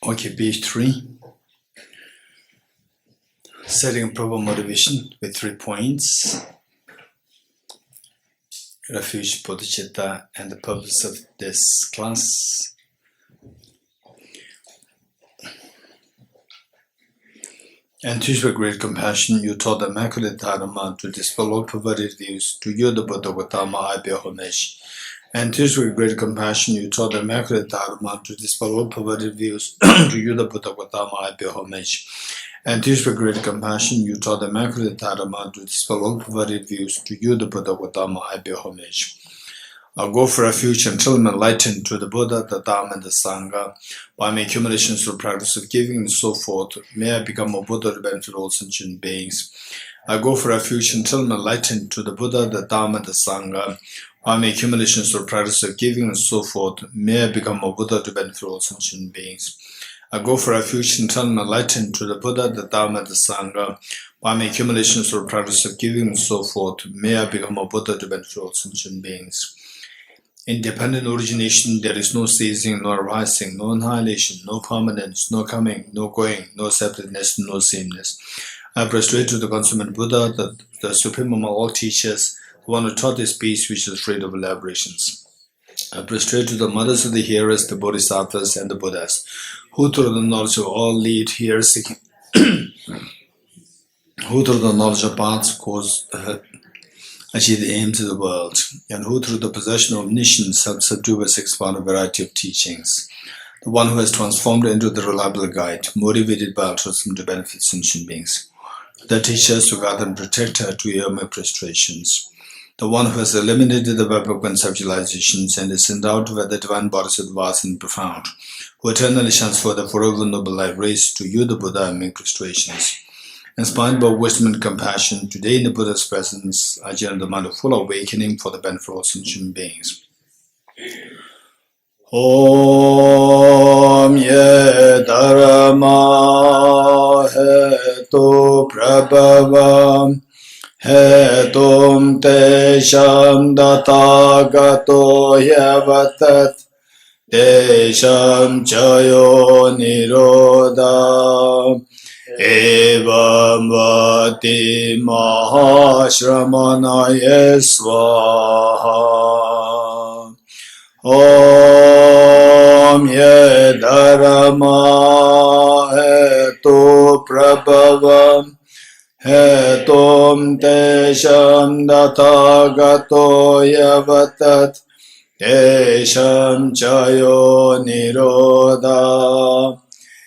Okay, page 3. Setting proper motivation with 3 points. Refuge, bodhicitta, and the purpose of this class. Enthused with great compassion, you taught the Immaculate Dharma to dispel all perverted views, to you the Buddha Gautama, I bear homage. Enthused with great compassion, you taught the Immaculate Dharma to dispel all perverted views, to you the Buddha Gautama, I bear homage. Enthused with great compassion, you taught the Immaculate Dharma to dispel all perverted views, to you the Buddha Gautama, I bear homage. I'll go for refuge until I'm enlightened to the Buddha, the Dharma, and the Sangha. By my accumulations through practice of giving and so forth, may I become a Buddha to benefit all sentient beings. I go for refuge until I'm enlightened to the Buddha, the Dharma, and the Sangha. By my accumulations through practice of giving and so forth, may I become a Buddha to benefit all sentient beings. I go for refuge until I'm enlightened to the Buddha, the Dharma, and the Sangha. By my accumulations through practice of giving and so forth, may I become a Buddha to benefit all sentient beings. Independent origination, there is no ceasing, no arising, no annihilation, no permanence, no coming, no going, no separateness, no sameness. I prostrate to the consummate Buddha, the supreme among all teachers, the one who taught this peace which is freed of elaborations. I prostrate to the mothers of the hearers, the bodhisattvas and the Buddhas, who through the knowledge of all lead here seeking, who through the knowledge of paths cause achieve the aims of the world, and who through the possession of omniscience help subdue and expand a variety of teachings. The one who has transformed into the reliable guide, motivated by altruism to benefit sentient beings. The teachers who guard and protect her to hear my prostrations. The one who has eliminated the web of conceptualizations and is endowed with the divine bodhisattvas and profound, who eternally shines for the forever noble life race, to you the Buddha I make prostrations. Inspired by wisdom and compassion, today in the Buddha's presence, I generate the mind of full awakening for the benefit of all sentient beings. Om ye dharma hetu prabhavam hetum tesham datagato yavatat tesham chayo nirodha Evam vati mahashramanaya svaha. Om ye dharma hetu prabhavam hetum tesham datagato yavatat tesham chayo nirodha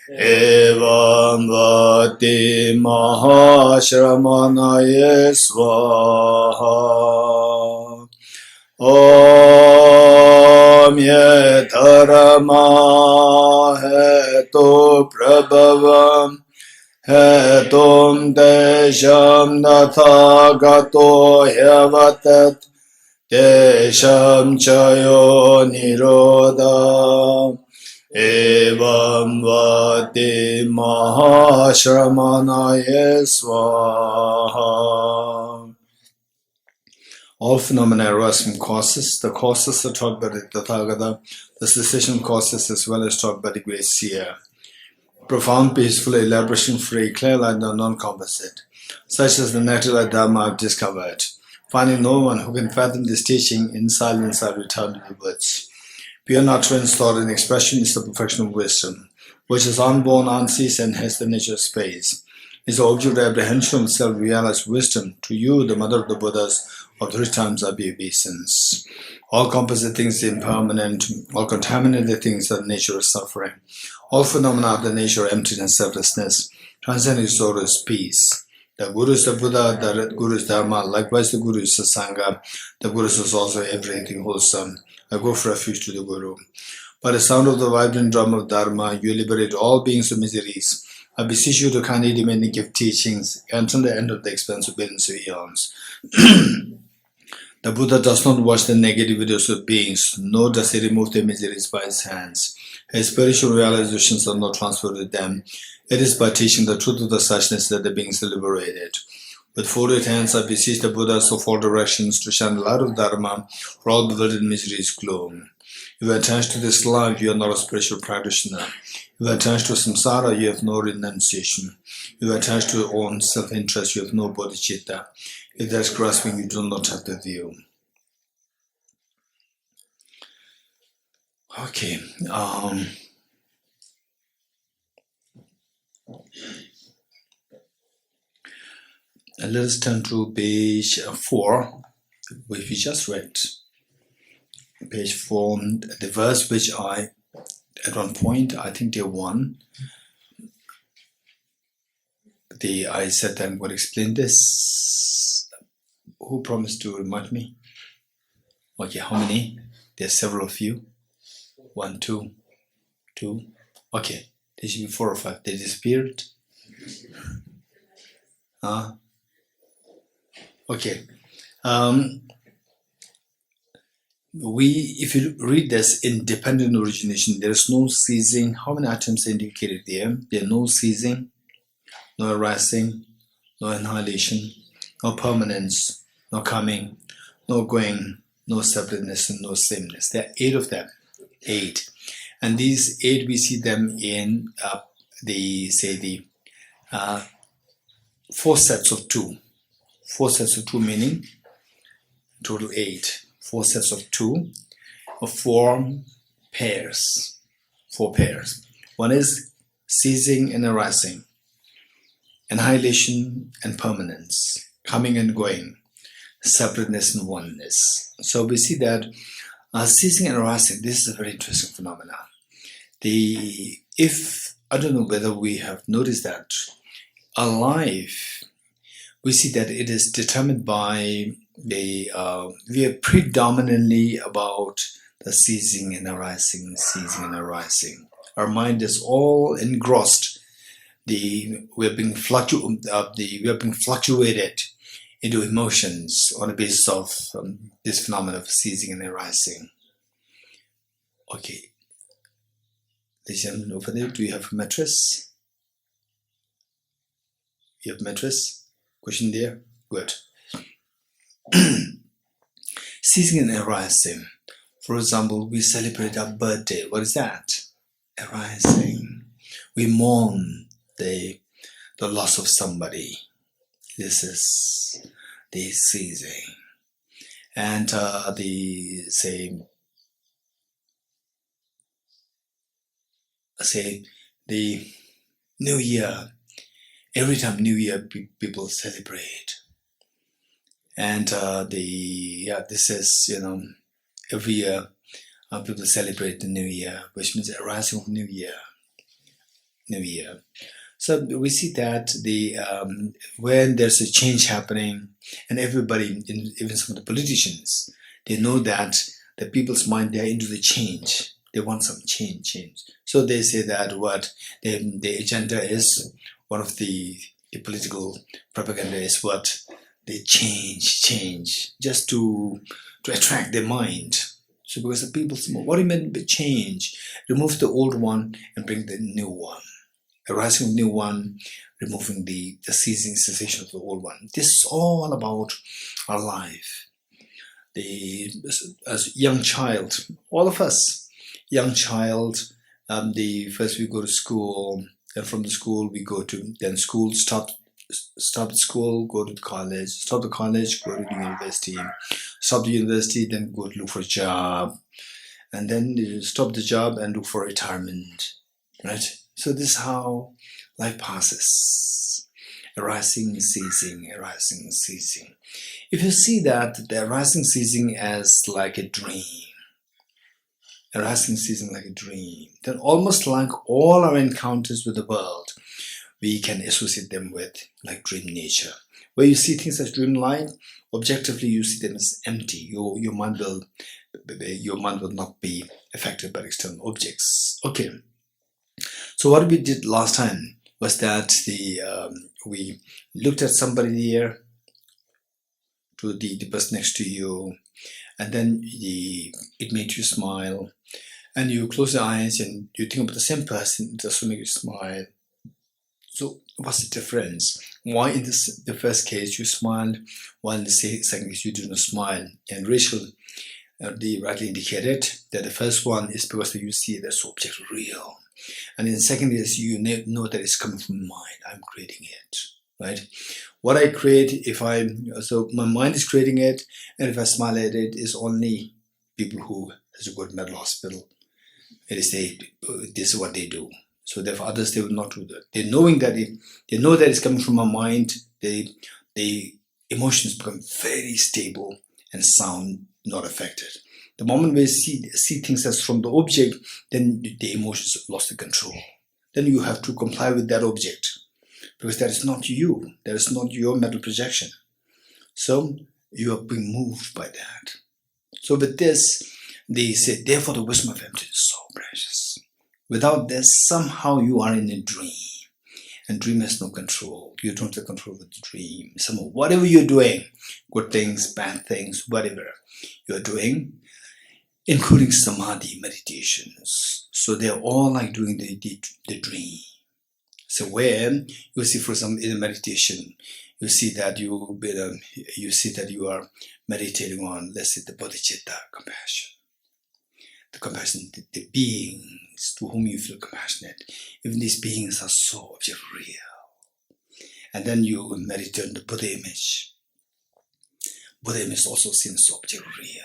Evam vati mahashramanaya svaha. Om ye dharma hetu prabhavam hetum tesham dathagato yavatat tesham chayo nirodha Evam vati mahashramanaya svaha. All phenomena arise from causes. The causes are taught by the Tathagata, the cessation causes as well as taught by the great seer. Profound, peaceful, elaboration-free, clear light and non-composite, such as the natural Dharma I've discovered. Finding no one who can fathom this teaching, in silence I return to the woods. Pure utterance, thought, and expression is the perfection of wisdom, which is unborn, unceased, and has the nature of space. Is the object of apprehension of self-realized wisdom. To you, the mother of the Buddhas, of 3 times are obeisance. All composite things are impermanent, all contaminated things are the nature of suffering. All phenomena are the nature of emptiness, selflessness, transcending sorrow is peace. The Guru is the Buddha, the Guru is Dharma, likewise the Guru is the Sangha, the Guru is also everything wholesome. I go for refuge to the Guru. By the sound of the vibrant drum of Dharma, you liberate all beings of miseries. I beseech you to kindly demand and give teachings until the end of the expansive billions of eons. The Buddha does not watch the negative videos of beings, nor does he remove their miseries by his hands. His spiritual realizations are not transferred to them. It is by teaching the truth of the suchness that the beings are liberated. With folded hands, I beseech the Buddhas of all directions to shine the light of Dharma for all bewildered miseries gloom. If you're attached to this life, you are not a spiritual practitioner. If you're attached to samsara, you have no renunciation. If you're attached to your own self-interest, you have no bodhicitta. If there's grasping, you do not have the view. Okay. Let us turn to page 4, which we just read. Page 4, the verse which I, at one point, I think day 1, I said I'm going to explain this. Who promised to remind me? Okay, how many? There's several of you. 1, 2, 2. Okay, there should be 4 or 5. They disappeared. Okay. If you read this independent origination, there is no ceasing. How many items are indicated there? There are no ceasing, no arising, no annihilation, no permanence, no coming, no going, no separateness, and no sameness. There are 8 of them. 8. And these 8, we see them in the 4 sets of 2. 4 sets of 2 meaning total 8. 4 sets of 2 of 4 pairs. 4 pairs. One is ceasing and arising, annihilation and permanence, coming and going, separateness and oneness. So we see that ceasing and arising, this is a very interesting phenomenon. I don't know whether we have noticed that our life, we see that it is determined by we are predominantly about the ceasing and arising, ceasing and arising. Our mind is all engrossed. We are being fluctuated into emotions on the basis of this phenomenon of ceasing and arising. Okay. Ladies and gentlemen, over there, do you have a mattress? You have a mattress? Question there? Good. Ceasing and arising. For example, we celebrate our birthday. What is that? Arising. We mourn the loss of somebody. This is the ceasing. And the New Year. Every time New Year, people celebrate. And this is, every year people celebrate the New Year, which means the arising of New Year. New Year. So we see that when there's a change happening, and everybody, even some of the politicians, they know that the people's mind, they're into the change. They want some change. So they say that what the agenda is, one of the political propaganda is what they change, just to attract their mind. So because the people say, what do you mean by change? Remove the old one and bring the new one. Arising of new one, removing the ceasing cessation of the old one. This is all about our life. As young child, all of us, young child, first we go to school, and from the school we go to, then school, stop the school, go to the college, stop the college, go to the university, stop the university, then go to look for a job, and then you stop the job and look for retirement, right? So this is how life passes. Arising, ceasing, arising, ceasing. If you see that the arising, ceasing as like a dream, arising, ceasing like a dream, then almost like all our encounters with the world, we can associate them with like dream nature. Where you see things as dreamlike, objectively you see them as empty. Your mind will not be affected by external objects. Okay. So what we did last time was that we looked at somebody there, to the person next to you, and then it made you smile, and you close your eyes and you think about the same person, it also makes you smile. So what's the difference? Why in the first case you smiled, while in the second case you do not smile? And Rachel rightly indicated, that the first one is because that you see the object real. And then second is you know that it's coming from mind. I'm creating it, right? What I create, so my mind is creating it, and if I smile at it, is only people who has a good mental hospital. This is what they do. So therefore others, they will not do that. They know that it's coming from my mind, the emotions become very stable and sound not affected. The moment we see things as from the object, then the emotions have lost the control. Then you have to comply with that object, because that is not you. That is not your mental projection. So you are being moved by that. So with this, they say, therefore the wisdom of emptiness is so precious. Without this, somehow you are in a dream. And dream has no control. You don't have control of the dream. Whatever you're doing, good things, bad things, whatever you're doing, including samadhi meditations. So they're all like doing the dream. So where you see, for example, in a meditation, you see that you are meditating on, let's say, the bodhicitta, compassion. The compassion, the beings to whom you feel compassionate. Even these beings are so object real. And then you meditate on the Buddha image. Buddha image is also seen as object real.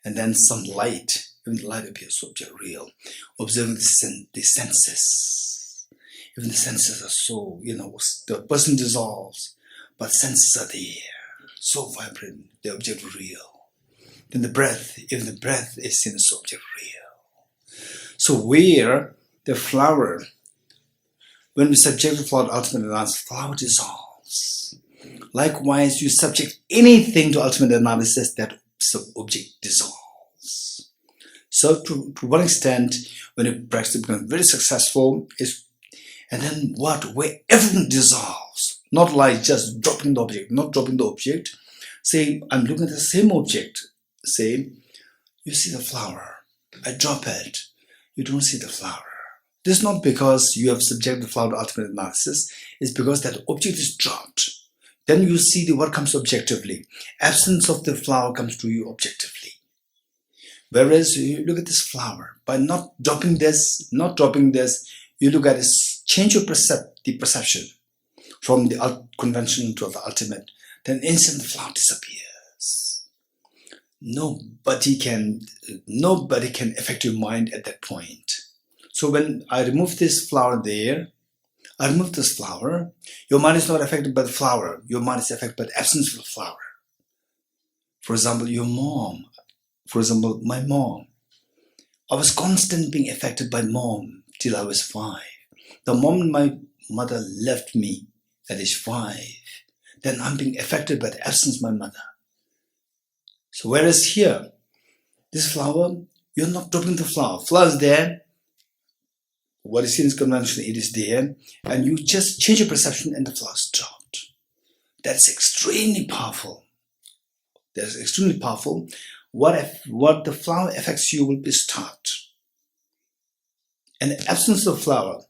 And then some light, even the light appears so object real. Observing the senses. Even the senses are so, the person dissolves, but senses are there, so vibrant, the object real. Then the breath, even the breath is seen as object real. So where the flower, when we subject the flower to ultimate analysis, flower dissolves. Likewise, you subject anything to ultimate analysis, that object dissolves. So to one extent, when a practice becomes very successful, and then where everything dissolves, not like just dropping the object, not dropping the object. Say, I'm looking at the same object. Say, you see the flower. I drop it. You don't see the flower. This is not because you have subjected the flower to ultimate analysis. It's because that object is dropped. Then you see what comes objectively. Absence of the flower comes to you objectively. Whereas you look at this flower, by not dropping this, you look at it, change your the perception from the conventional to the ultimate, then instantly the flower disappears. Nobody can affect your mind at that point. So when I remove this flower there, your mind is not affected by the flower. Your mind is affected by the absence of the flower. For example, my mom. I was constantly being affected by mom till I was 5. The moment my mother left me at age 5, then I'm being affected by the absence of my mother. So whereas here, this flower, you're not dropping the flower. Flower is there. What is seen as conventional, it is there. And you just change your perception and the flower is dropped. That's extremely powerful. What the flower affects you will be stopped. And the absence of flower,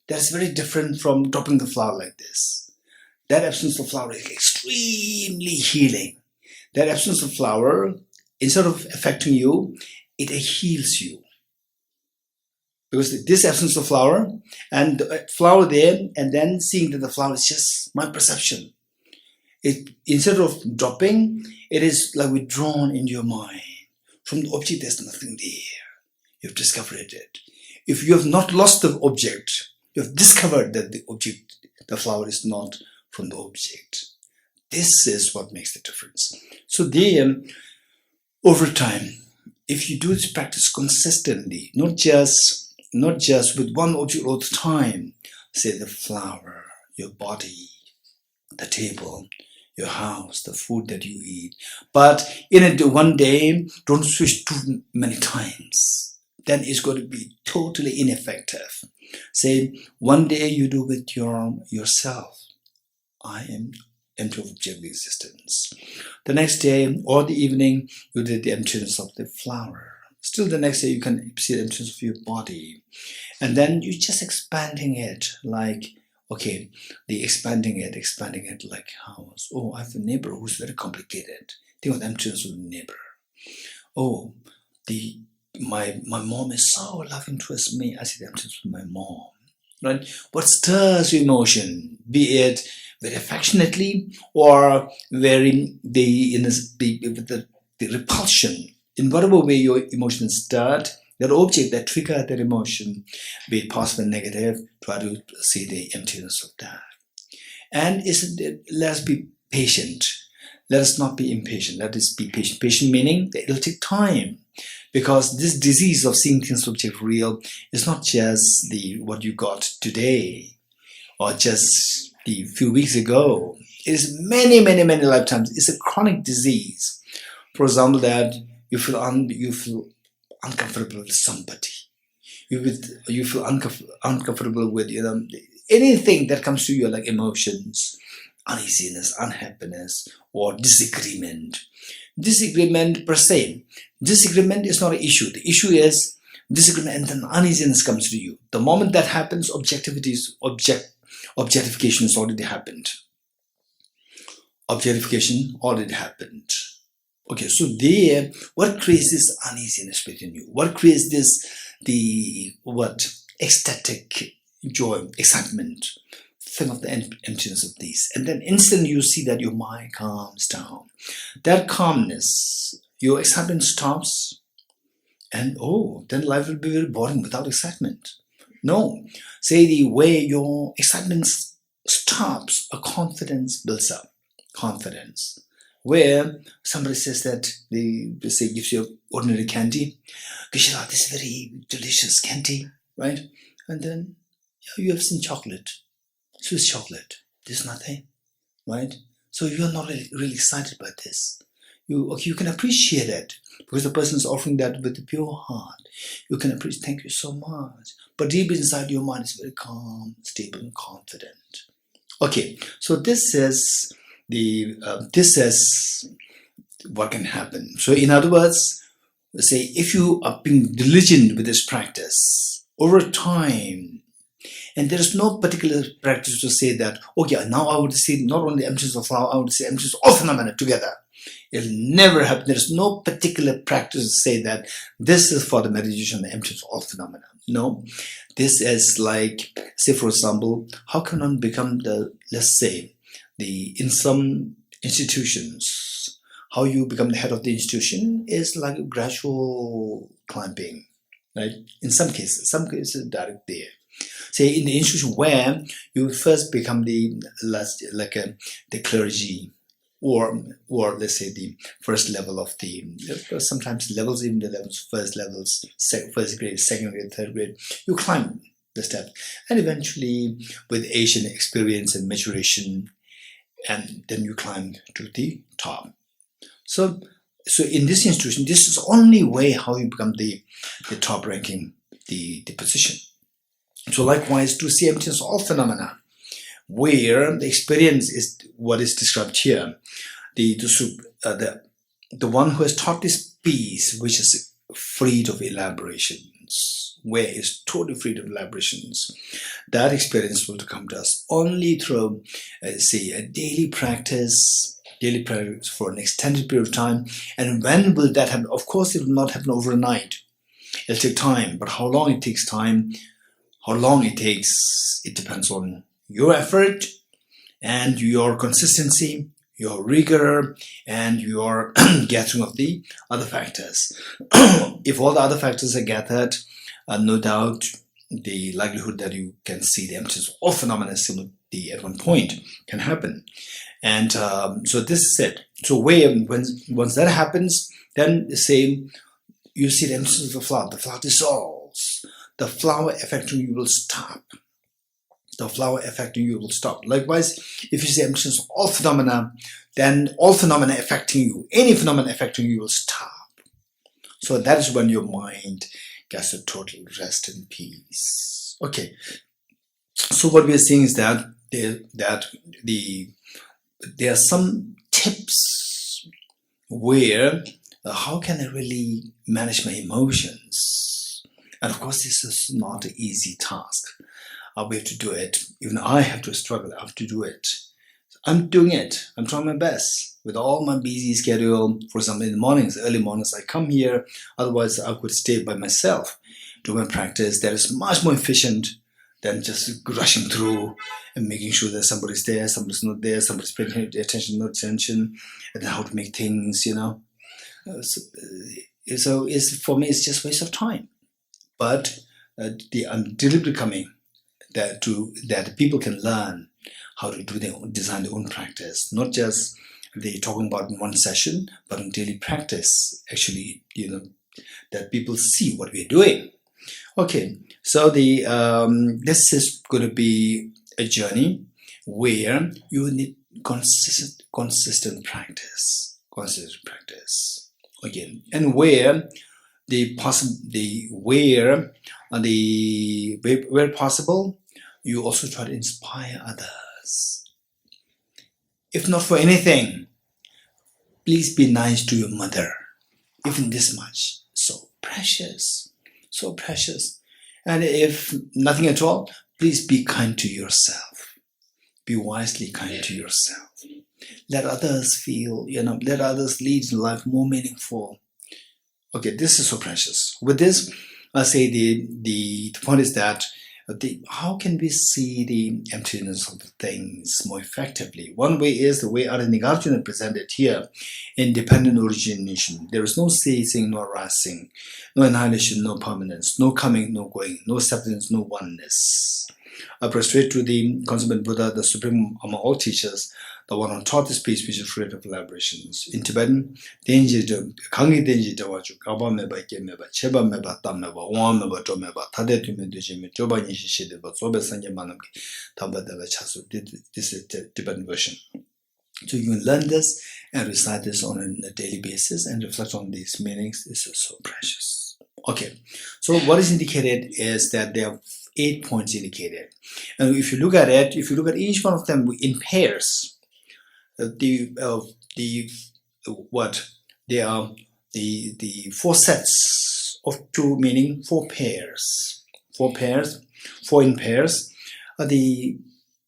that's very different from dropping the flower like this. That absence of flower is extremely healing. That absence of flower, instead of affecting you, it heals you. Because this absence of flower, and the flower there, and then seeing that the flower is just my perception. Instead of dropping, it is like withdrawn in your mind. From the object, there's nothing there. You've discovered it. If you have not lost the object, you have discovered that the flower is not from the object. This is what makes the difference. So over time, if you do this practice consistently, not just with one object all the time, say the flower, your body, the table, your house, the food that you eat, but in one day, don't switch too many times. Then it's going to be totally ineffective. Say, one day you do with yourself. I am empty of objective existence. The next day or the evening, you did the emptiness of the flower. Still the next day, you can see the emptiness of your body. And then you're just expanding it like, okay, expanding it like house. Oh, I have a neighbor who's very complicated. Think of the emptiness of the neighbor. oh, my mom is so loving towards me. I see the emptiness of my mom. Right? What stirs your emotion, be it very affectionately or very the repulsion. In whatever way your emotion is stirred, that object that triggered that emotion, be it positive or negative, try to see the emptiness of that. And let's be patient. Let us not be impatient. Let us be patient. Patient meaning that it'll take time. Because this disease of seeing things object real is not just what you got today or just the few weeks ago. It is many, many, many lifetimes. It's a chronic disease. For example, that you feel uncomfortable with somebody. You feel uncomfortable with anything that comes to you, like emotions, uneasiness, unhappiness, or disagreement. Disagreement per se. Disagreement is not an issue. The issue is disagreement and then uneasiness comes to you. The moment that happens, objectification has already happened. Objectification already happened. Okay, so there, what creates this uneasiness within you? What creates this, ecstatic joy, excitement? Think of the emptiness of these. And then instantly you see that your mind calms down. That calmness, your excitement stops. And then life will be very boring without excitement. No. Say the way your excitement stops, a confidence builds up. Confidence. Where somebody says that they say gives you ordinary candy. Geshe, this is very delicious candy, right? And then you have seen chocolate. Swiss chocolate. There's nothing, right? So you're not really excited by this. You can appreciate it because the person is offering that with a pure heart. You can appreciate, thank you so much. But deep inside your mind is very calm, stable, and confident. Okay, so this is what can happen. So in other words, say if you are being diligent with this practice over time, and there is no particular practice to say that, okay, now I would see not only emptiness of flower, I would say emptiness of all phenomena together. It'll never happen. There's no particular practice to say that this is for the meditation, the emptiness of all phenomena. No, this is like, say for example, how can one become in some institutions, how you become the head of the institution is like a gradual climbing, right? In some cases direct there. Say in the institution where you first become the clergy, or let's say the first level of sometimes levels, even the levels, first levels, first grade, second grade, third grade, you climb the steps, and eventually with age and experience and maturation, and then you climb to the top. So in this institution, this is the only way how you become the top ranking, the position. So likewise, to see emptiness of all phenomena, where the experience is what is described here, the one who has taught this peace, which is freed of elaborations, where is totally freed of elaborations, that experience will come to us only through, say, a daily practice for an extended period of time. And when will that happen? Of course, it will not happen overnight. It'll take time, but how long it takes time, it depends on your effort and your consistency, your rigor, and your gathering of the other factors. If all the other factors are gathered, no doubt the likelihood that you can see the emptiness of all phenomena simultaneously at one point can happen. And so this is it. So once that happens, then say you see the emptiness of the flower dissolves. The flower affecting you will stop. Likewise, if you see emptiness of all phenomena, then all phenomena affecting you, any phenomena affecting you will stop. So that is when your mind gets a total rest and peace. Okay. So what we are saying is that there are some tips where how can I really manage my emotions? And of course, this is not an easy task. We have to do it. Even I have to struggle. I have to do it. I'm doing it. I'm trying my best with all my busy schedule. For example, in the mornings, early mornings, I come here. Otherwise, I could stay by myself, do my practice. That is much more efficient than just rushing through and making sure that somebody's there, somebody's not there, somebody's paying attention, no attention, and then how to make things, So it's, for me, it's just a waste of time. But I'm deliberately coming that people can learn how to do design their own practice, not just they talking about in one session, but in daily practice. Actually, that people see what we're doing. Okay, so this is going to be a journey where you need consistent practice, again, and where where possible, you also try to inspire others. If not for anything, please be nice to your mother, even this much. So precious. And if nothing at all, please be kind to yourself. Be wisely kind to yourself. Let others feel, let others lead life more meaningful. Okay, this is so precious. With this, I say the point is that how can we see the emptiness of things more effectively? One way is the way Nagarjuna presented here, independent origination. There is no ceasing, no arising, no annihilation, no permanence, no coming, no going, no substance, no oneness. I prostrate to the consummate Buddha, the supreme among all teachers, the one who taught this peace, which is free of elaborations. In Tibetan, Kangi Denji Dawaju, Kaba Meba, Kemeba, Cheba Meba, Tameba, Wan Meba, Tomeba, Tadetu Medujimi, Joba Nishi Shideba, Sobe Sanya Manamki, Tabadava Chasu. This is the Tibetan version. So you can learn this and recite this on a daily basis and reflect on these meanings. This is so precious. Okay, so what is indicated is that there are 8 points indicated. And if you look at it, if you look at each one of them in pairs, they are the 4 sets of 2, meaning 4 pairs. 4 in pairs are the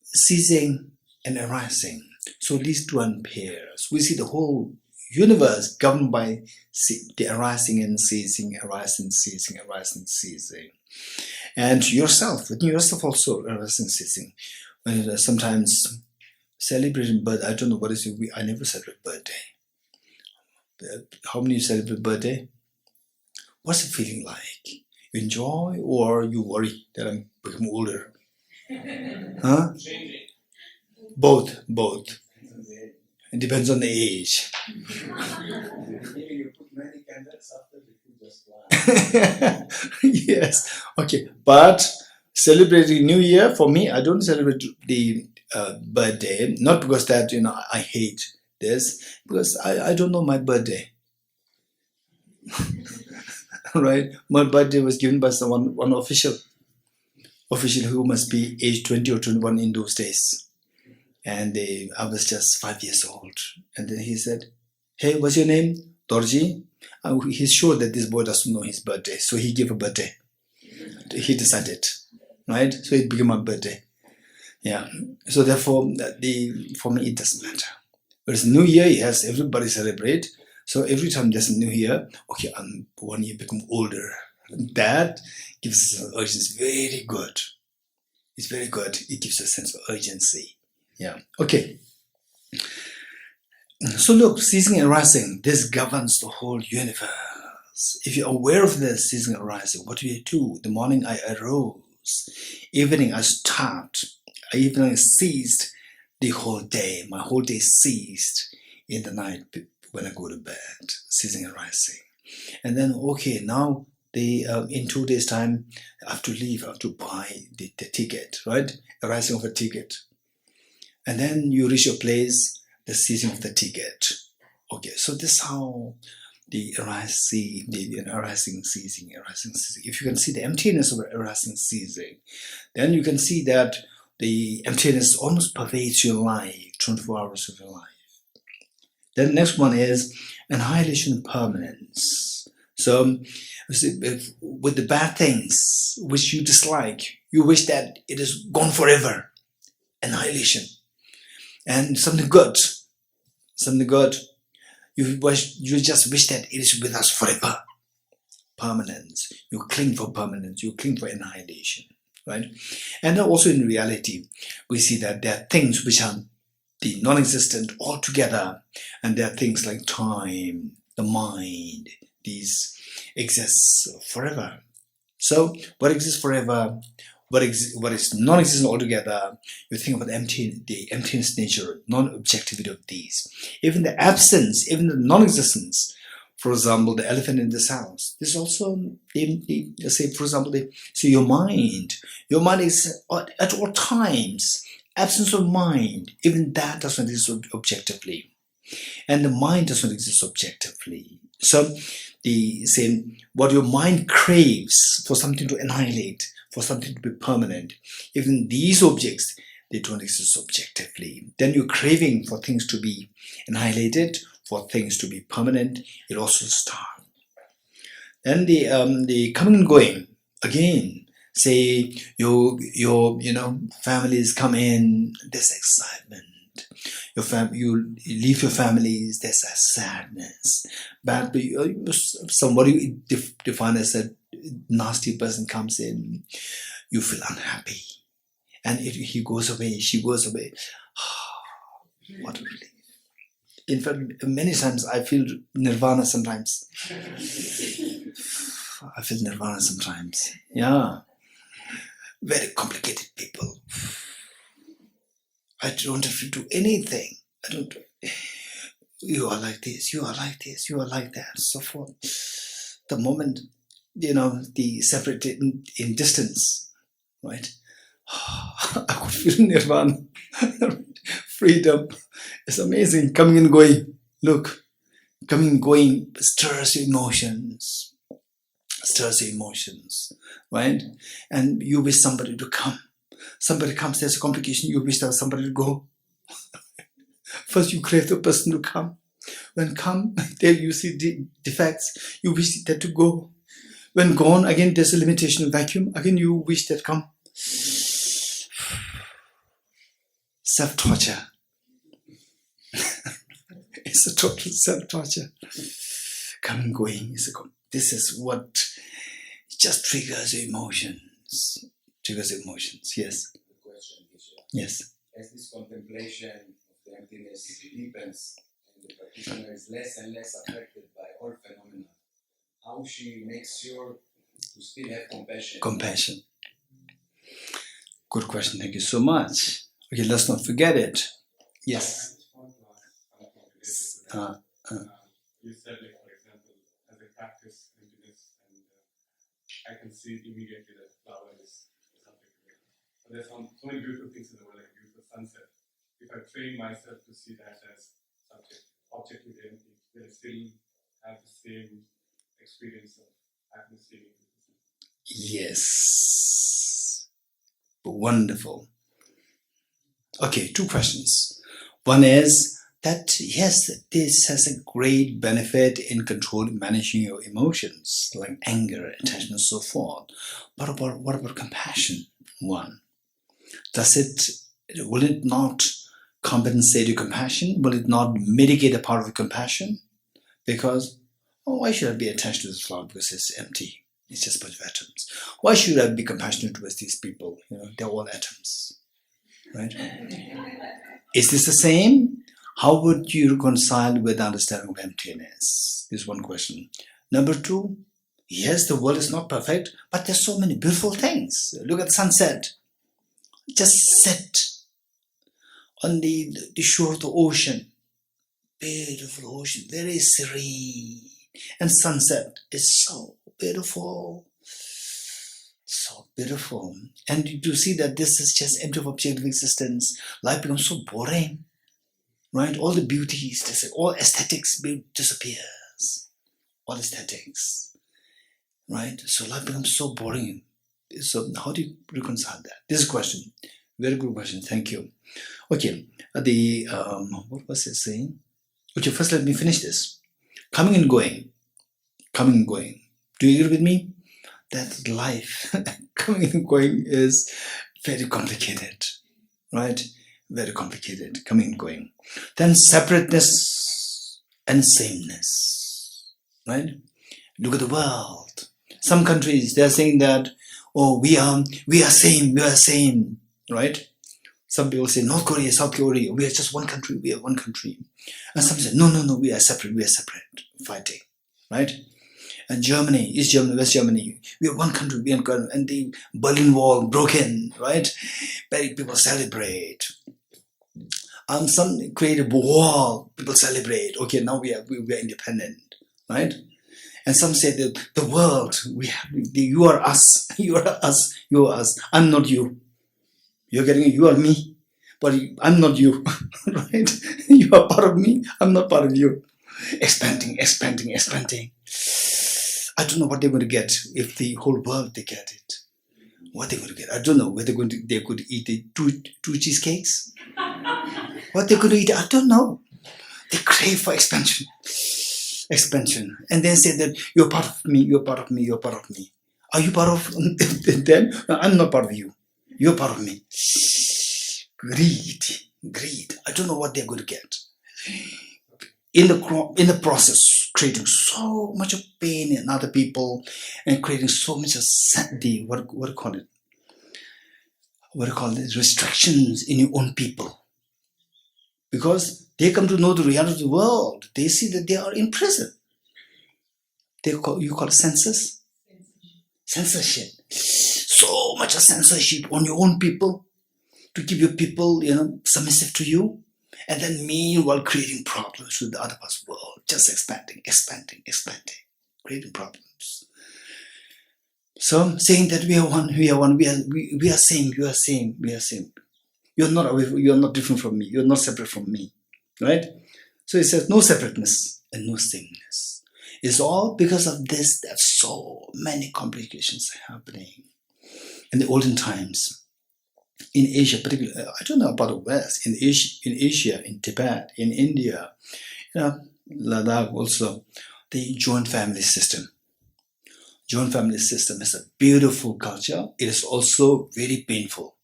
ceasing and arising. So these 2 in pairs. We see the whole universe governed by the arising and ceasing, arising, ceasing, arising, ceasing. And yourself, within yourself also, arising, ceasing. Sometimes celebrating birthday, I don't know what is it. I never celebrate birthday. How many celebrate birthday? What's the feeling like? You enjoy or you worry that I'm becoming older? Huh? Both. It depends on the age. Yes. Okay. But celebrating New Year, for me, I don't celebrate the birthday, not because that I hate this, because I don't know my birthday. Right? My birthday was given by one official who must be age 20 or 21 in those days, and I was just 5 years old. And then he said, "Hey, what's your name?" "Dorji." He's sure that this boy doesn't know his birthday, so he gave a birthday. He decided, right? So it became my birthday. Yeah. So therefore, for me, it doesn't matter. Whereas New Year, yes, everybody celebrate. So every time there's a New Year, okay, I'm 1 year become older. That gives us an urgency. It's very good. It's very good. It gives a sense of urgency. Yeah. Okay. So look, ceasing and arising, this governs the whole universe. If you're aware of this ceasing and arising, what do you do? The morning I arose, evening I stopped, evening I ceased, the whole day, my whole day ceased in the night when I go to bed, ceasing and arising. And then, okay, now in 2 days' time, I have to leave, I have to buy the ticket, right? Arising of a ticket. And then you reach your place, the ceasing of the ticket. Okay, so this is how the arising, ceasing. If you can see the emptiness of arising, ceasing, then you can see that the emptiness almost pervades your life, 24 hours of your life. Then the next one is annihilation, permanence. So with the bad things which you dislike, you wish that it is gone forever. Annihilation. and something good, something good. You just wish that it is with us forever. Permanence. You cling for permanence. You cling for annihilation, right? And also in reality, we see that there are things which are the non-existent altogether, and there are things like time, the mind. These exist forever. So what exists forever? What is non-existent altogether? You think about the emptiness nature, non-objectivity of these. Even the absence, even the non-existence. For example, the elephant in this house. This is also, say, for example, so your mind. Your mind is at all times, absence of mind. Even that doesn't exist objectively. And the mind doesn't exist objectively. So, what your mind craves for something to annihilate, for something to be permanent, even these objects, they don't exist objectively. Then you're craving for things to be annihilated, for things to be permanent, it also starts. Then the coming and going, again, say your families come in, there's excitement. You leave your families, there's a sadness. But somebody defined as a nasty person comes in, you feel unhappy. And if he goes away, she goes away. What a relief. In fact, many times I feel nirvana sometimes. I feel nirvana sometimes. Yeah. Very complicated people. I don't have to do anything. I don't. You are like this, you are like this, you are like that, so forth. The moment, the separated in distance, right? I could feel nirvana. Freedom. It's amazing. Coming and going. Look, coming and going stirs your emotions. Stirs your emotions, right? And you wish somebody to come. Somebody comes, there's a complication, you wish there was somebody to go. First you crave the person to come. When come, there you see defects, you wish that to go. When gone, again there's a limitation of vacuum, again you wish that come. Self-torture. It's a total self-torture. Coming, going. This is what just triggers your emotions. Triggers emotions, yes. The question, Geshe. Yes. As this contemplation of the emptiness deepens and the practitioner is less and less affected by all phenomena, how she makes sure to still have compassion? Compassion. Good question. Thank you so much. Okay, let's not forget it. Yes. You said, like, for example, as I practice emptiness, and I can see immediately that the flower is something real. But there's so many beautiful things in the world, like beautiful sunset. If I train myself to see that as something objectively empty, then I still have the same experience of happiness feeling. Yes. Wonderful. Okay, two questions. One is that, yes, this has a great benefit in controlling, managing your emotions, like anger, attachment, and so forth. But what about compassion? One, will it not compensate your compassion? Will it not mitigate a part of the compassion? Because, why should I be attached to this flower? Because it's empty. It's just a bunch of atoms. Why should I be compassionate towards these people? They're all atoms, right? Is this the same? How would you reconcile with the understanding of emptiness? Is one question. Number two, yes, the world is not perfect, but there's so many beautiful things. Look at the sunset. Just sit on the shore of the ocean. Beautiful ocean, very serene. And sunset is so beautiful. So beautiful. And you see that this is just empty of objective existence. Life becomes so boring. Right? All the beauties, all aesthetics disappears. All aesthetics. Right? So life becomes so boring. So how do you reconcile that? This is a question. Very good question. Thank you. Okay. What was I saying? Okay, first let me finish this. Coming and going. Coming and going. Do you agree with me? That life, coming and going, is very complicated. Right? Very complicated, coming and going. Then separateness and sameness, right? Look at the world. Some countries, they're saying that, oh, we are same, right? Some people say North Korea, South Korea, we are just one country, we are one country. And some say, no, we are separate, fighting, right? And Germany, East Germany, West Germany, we are one country, and the Berlin Wall broken, right? Very people celebrate. Some create a wall, people celebrate. Okay, now we are independent, right? And some say that the world, you are us, you are us, you are us. I'm not you. You're getting it, you are me, but I'm not you, right? You are part of me, I'm not part of you. Expanding. I don't know what they're going to get if the whole world they get it. What they're going to get, I don't know. Whether they could eat the two cheesecakes. What they're going to eat, I don't know. They crave for expansion, and then say that you're part of me, you're part of me, you're part of me. Are you part of them? No, I'm not part of you. You're part of me. Greed. I don't know what they're going to get. In the process, creating so much of pain in other people, and creating so much of what do you call it? What do you call it? Restrictions in your own people. Because they come to know the reality of the world. They see that they are in prison. You call it censorship. So much of censorship on your own people to keep your people, submissive to you. And then meanwhile creating problems with the other parts of the world. Just expanding. Creating problems. So saying that we are one, we are same. You're not different from me. You're not separate from me. Right? So it says no separateness and no sameness. It's all because of this that so many complications are happening. In the olden times, in Asia, particularly, I don't know about the West, in Asia, in Tibet, in India, Ladakh also, the joint family system. Joint family system is a beautiful culture. It is also very painful.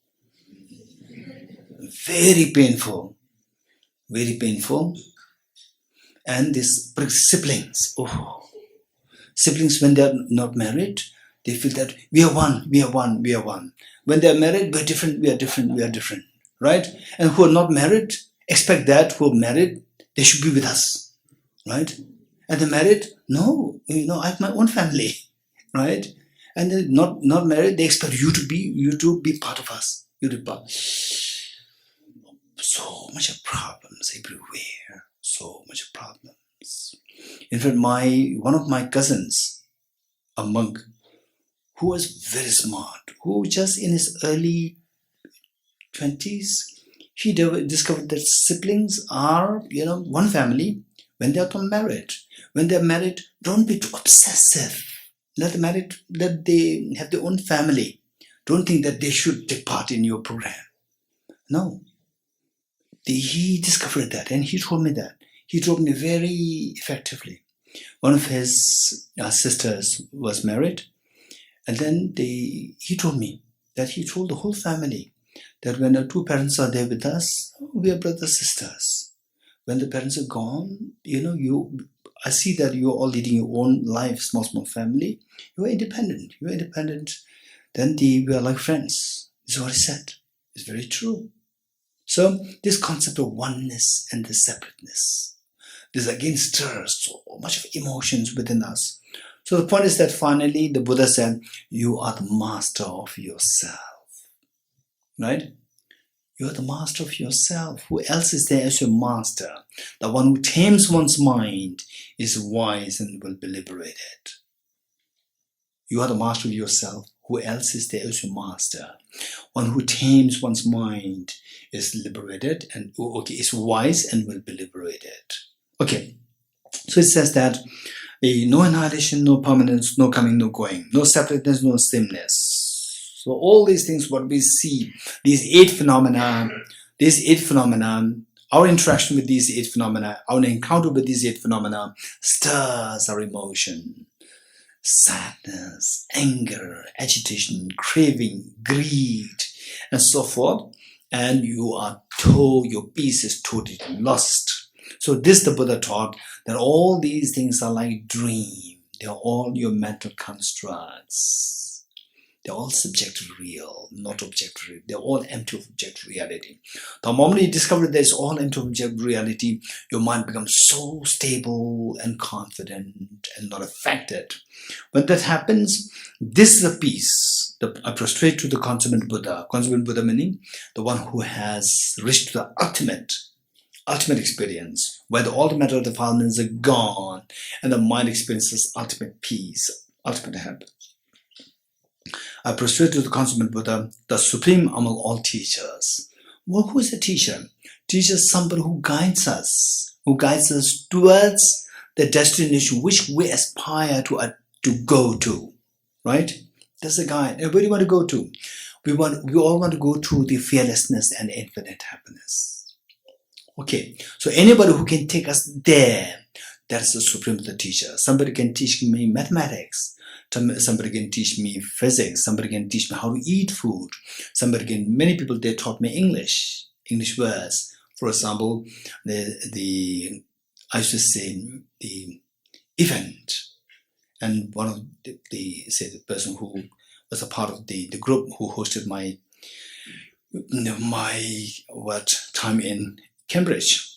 Very painful. And these siblings, siblings when they are not married, they feel that we are one. When they are married, we are different, right? And who are not married, expect that who are married, they should be with us, right? And the married, no, I have my own family, right? And they're not married, they expect you to be part of us. So much of problems everywhere. So much of problems. In fact, one of my cousins, a monk, who was very smart, who just in his early 20s, he discovered that siblings are, one family when they are not married. When they're married, don't be too obsessive. Let they have their own family. Don't think that they should take part in your program. No. He discovered that, and he told me that. He told me very effectively. One of his sisters was married, and then he told me that he told the whole family that when the two parents are there with us, we are brothers, sisters. When the parents are gone, I see that you're all leading your own life, small family. You are independent. Then we are like friends. This is what he said. It's very true. So this concept of oneness and the separateness, this again stirs so much of emotions within us. So the point is that finally the Buddha said, you are the master of yourself. Right? You are the master of yourself. Who else is there as your master? The one who tames one's mind is wise and will be liberated. You are the master of yourself. Who else is there as your master? One who tames one's mind is liberated and is wise and will be liberated. Okay, so it says that no annihilation, no permanence, no coming, no going, no separateness, no sameness. So all these things, what we see, these eight phenomena, our interaction with these eight phenomena, our encounter with these eight phenomena stirs our emotion. Sadness, anger, agitation, craving, greed, and so forth. and your peace is totally lost. So this the Buddha taught, that all these things are like dream. They are all your mental constructs. They're all subjective real, not objective real. They're all empty of objective reality. The moment you discover that it's all empty of objective reality, your mind becomes so stable and confident and not affected. When that happens, this is a peace. I prostrate to the consummate Buddha. Consummate Buddha meaning the one who has reached the ultimate experience, where all the matter of defilements are gone and the mind experiences ultimate peace, ultimate happiness. I prostrate to the consummate Buddha, the supreme among all teachers. Well, who is a teacher? Teacher is somebody who guides us towards the destination which we aspire to go to, right? That's the guide. And where do you want to go to? We all want to go to the fearlessness and infinite happiness. Okay, so anybody who can take us there, that's the supreme teacher. Somebody can teach me mathematics. Somebody can teach me physics. Somebody can teach me how to eat food. Many people, they taught me English words. For example, I used to say the event, and one of the person who was a part of the group who hosted my time in Cambridge.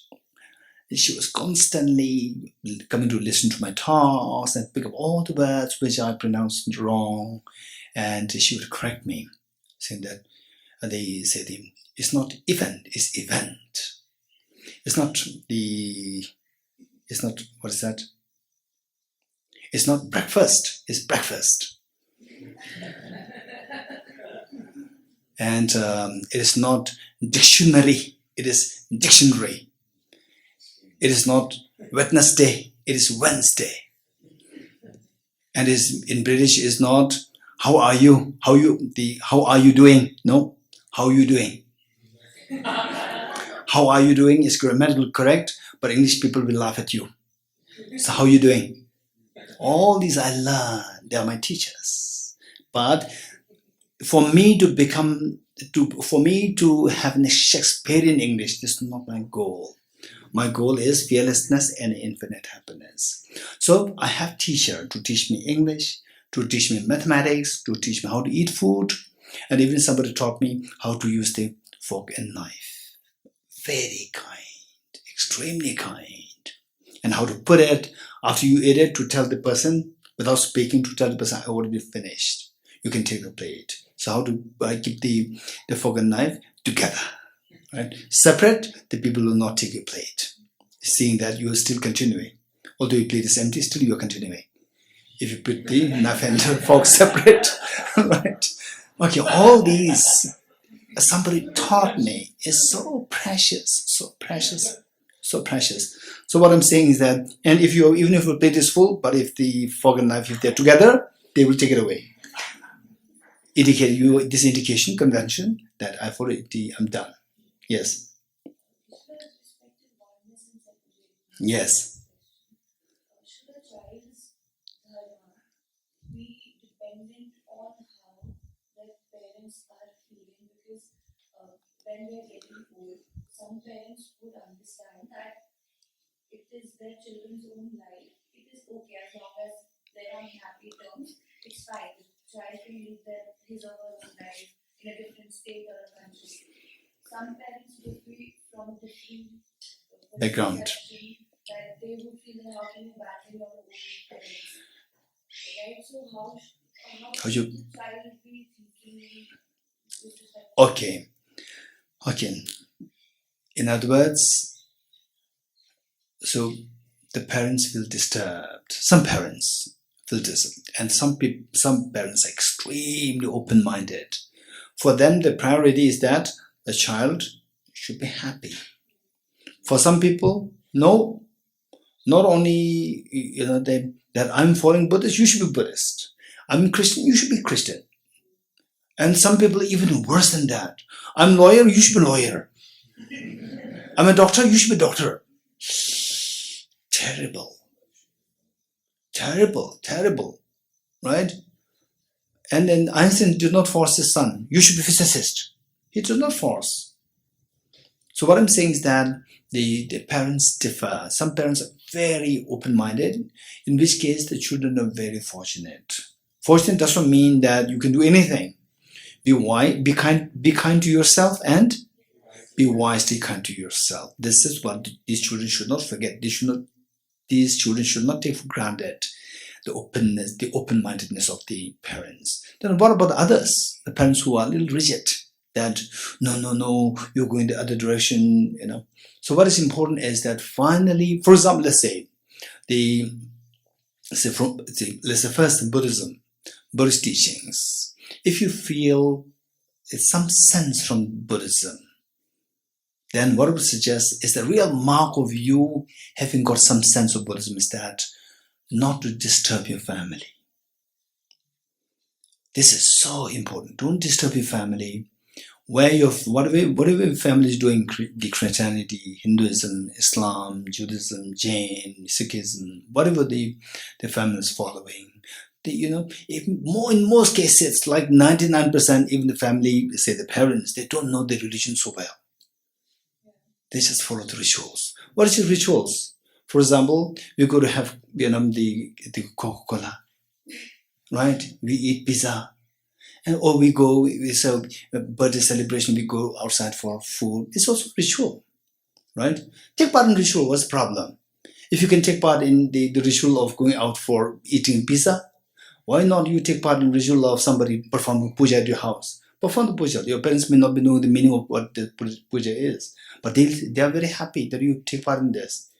She was constantly coming to listen to my talks and pick up all the words which I pronounced wrong, and she would correct me, saying that they say it's not event, it's event. It's not what is that? It's not breakfast, it's breakfast. And it is not dictionary, it is dictionary. It is not Wednesday, it is Wednesday. And in British is not how are you? How are you doing? No, how are you doing? How are you doing is grammatically correct, but English people will laugh at you. So how are you doing? All these I learned, they are my teachers. But for me to have a Shakespearean English, this is not my goal. My goal is fearlessness and infinite happiness. So I have teacher to teach me English, to teach me mathematics, to teach me how to eat food, and even somebody taught me how to use the fork and knife. Very kind, extremely kind. And how to put it, after you eat it, to tell the person, without speaking, to tell the person, I already finished. You can take the plate. So how do I keep the fork and knife together? Right? Separate, the people will not take your plate. Seeing that you are still continuing. Although your plate is empty, still you are continuing. If you put the knife and the fork separate, right? Okay, all these, somebody taught me, is so precious, so precious, so precious. So what I'm saying is that, and even if your plate is full, but if the fork and knife, if they're together, they will take it away. This indication, convention, that I've already, I'm done. Yes. Yes. Should a child's dharma be dependent on how their parents are feeling? Because when they're getting old, some parents would understand that it is their children's own life. It is okay as long as they're on happy terms. It's fine. The child can live his or her own life in a different state or a country. Some parents would be from different background. That they would feel that how can you battle your own parents, right? So how should the child be thinking? Okay. In other words, so the parents feel disturbed. Some parents feel disturbed, and some parents are extremely open-minded. For them, the priority is that the child should be happy. For some people, no, not only that I'm following Buddhist, you should be Buddhist. I'm Christian, you should be Christian. And some people even worse than that. I'm lawyer, you should be lawyer. I'm a doctor, you should be doctor. Terrible, right? And then Einstein did not force his son. You should be physicist. He did not force. So what I'm saying is that the parents differ. Some parents are very open-minded, in which case the children are very fortunate. Fortunate does not mean that you can do anything. Be wise, be kind to yourself, and be wisely kind to yourself. This is what these children should not forget. These children should not take for granted the openness, the open-mindedness of the parents. Then what about others? The parents who are a little rigid, that no, you're going the other direction, you know. So what is important is that finally, for example, let's say first in Buddhism, Buddhist teachings. If you feel it's some sense from Buddhism, then what I would suggest is the real mark of you having got some sense of Buddhism is that not to disturb your family. This is so important. Don't disturb your family. Whatever your family is doing, the Christianity, Hinduism, Islam, Judaism, Jain, Sikhism, whatever the family is following, in most cases, like 99%, even the family, say the parents, they don't know the religion so well. They just follow the rituals. What is the rituals? For example, we go to have the Coca-Cola, right? We eat pizza, or we serve a birthday celebration. We go outside for food. It's also ritual, right? Take part in ritual. What's the problem? If you can take part in the ritual of going out for eating pizza, why not you take part in the ritual of somebody performing puja at your house? Perform the puja. Your parents may not be knowing the meaning of what the puja is, but they are very happy that you take part in this.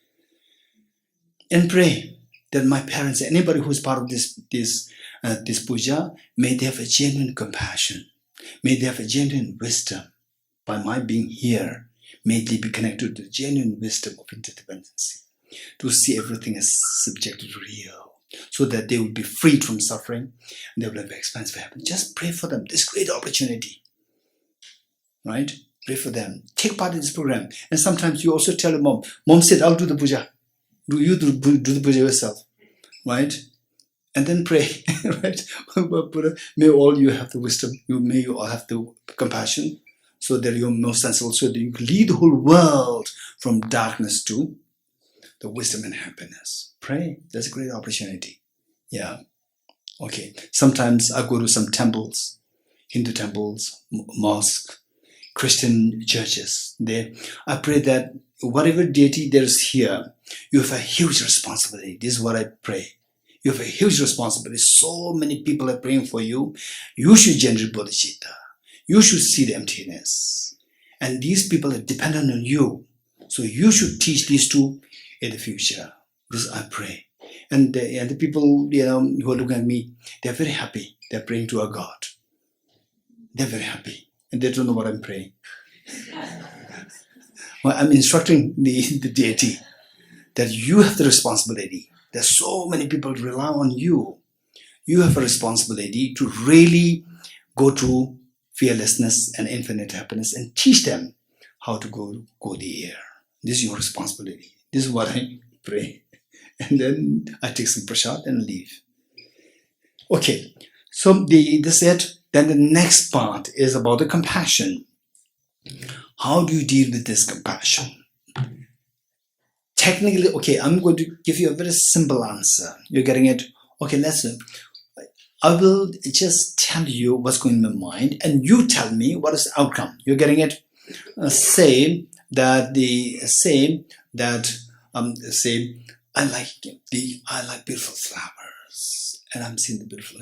And pray that my parents, anybody who is part of this puja, may they have a genuine compassion. May they have a genuine wisdom. By my being here, may they be connected to the genuine wisdom of interdependency, to see everything as subjective real, so that they will be freed from suffering and they will have expansive happiness. Just pray for them. This great opportunity, right? Pray for them. Take part in this program. And sometimes you also tell your mom said, I'll do the puja. Do you do the puja yourself, right? And then pray, right? May all you have the wisdom. May you all have the compassion, so that you're more sensible, so that you can lead the whole world from darkness to the wisdom and happiness. Pray. That's a great opportunity. Yeah. Okay. Sometimes I go to some temples, Hindu temples, mosque, Christian churches. I pray that whatever deity there is here, you have a huge responsibility. This is what I pray. You have a huge responsibility. So many people are praying for you. You should generate bodhicitta. You should see the emptiness. And these people are dependent on you. So you should teach these two in the future. This I pray. And the people who are looking at me, they're very happy. They're praying to our God. They're very happy. And they don't know what I'm praying. Well, I'm instructing the deity that you have the responsibility. There's so many people rely on you. You have a responsibility to really go to fearlessness and infinite happiness and teach them how to go the air. This is your responsibility. This is what I pray. And then I take some prasad and leave. Okay, so this is it. Then the next part is about the compassion. How do you deal with this compassion? Technically, okay, I'm going to give you a very simple answer. You're getting it? Okay, I will just tell you what's going in my mind, and you tell me what is the outcome. You're getting it? Say I like beautiful flowers, and I'm seeing the beautiful.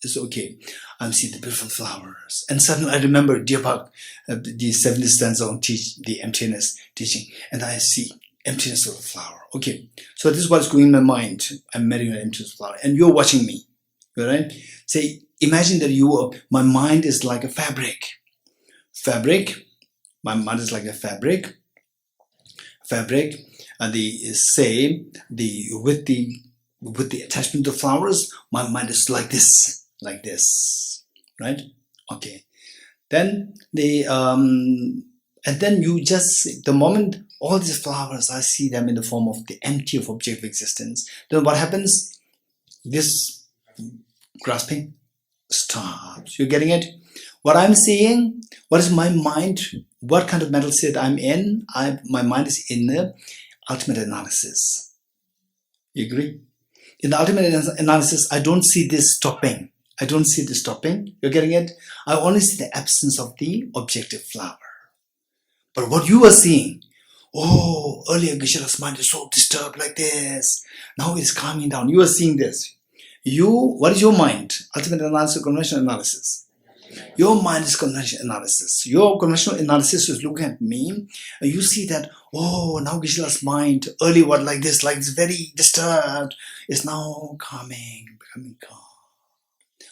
It's okay. I'm seeing the beautiful flowers, and suddenly I remember Deepak, the 70th stanza on the emptiness teaching, and I see emptiness of a flower. Okay, so this is what's going in my mind. I'm measuring an emptiness of a flower, and you're watching me. All right? Say, imagine that my mind is like a fabric. My mind is like a fabric. And with the attachment to flowers, my mind is like this, right? Okay. Then and then you just, the moment all these flowers, I see them in the form of the empty of objective existence. Then what happens? This grasping stops. You're getting it? What I'm seeing, what is my mind, what kind of mental state I'm in, my mind is in the ultimate analysis. You agree? In the ultimate analysis, I don't see this stopping. I don't see this stopping. You're getting it? I only see the absence of the objective flower. But what you are seeing, oh, earlier Geshe's mind is so disturbed like this. Now it's calming down. You are seeing this. What is your mind? Ultimate analysis, conventional analysis. Your mind is conventional analysis. Your conventional analysis is looking at me, and you see that, oh, now Geshe's mind, early what like this, very disturbed, is now calming, becoming calm.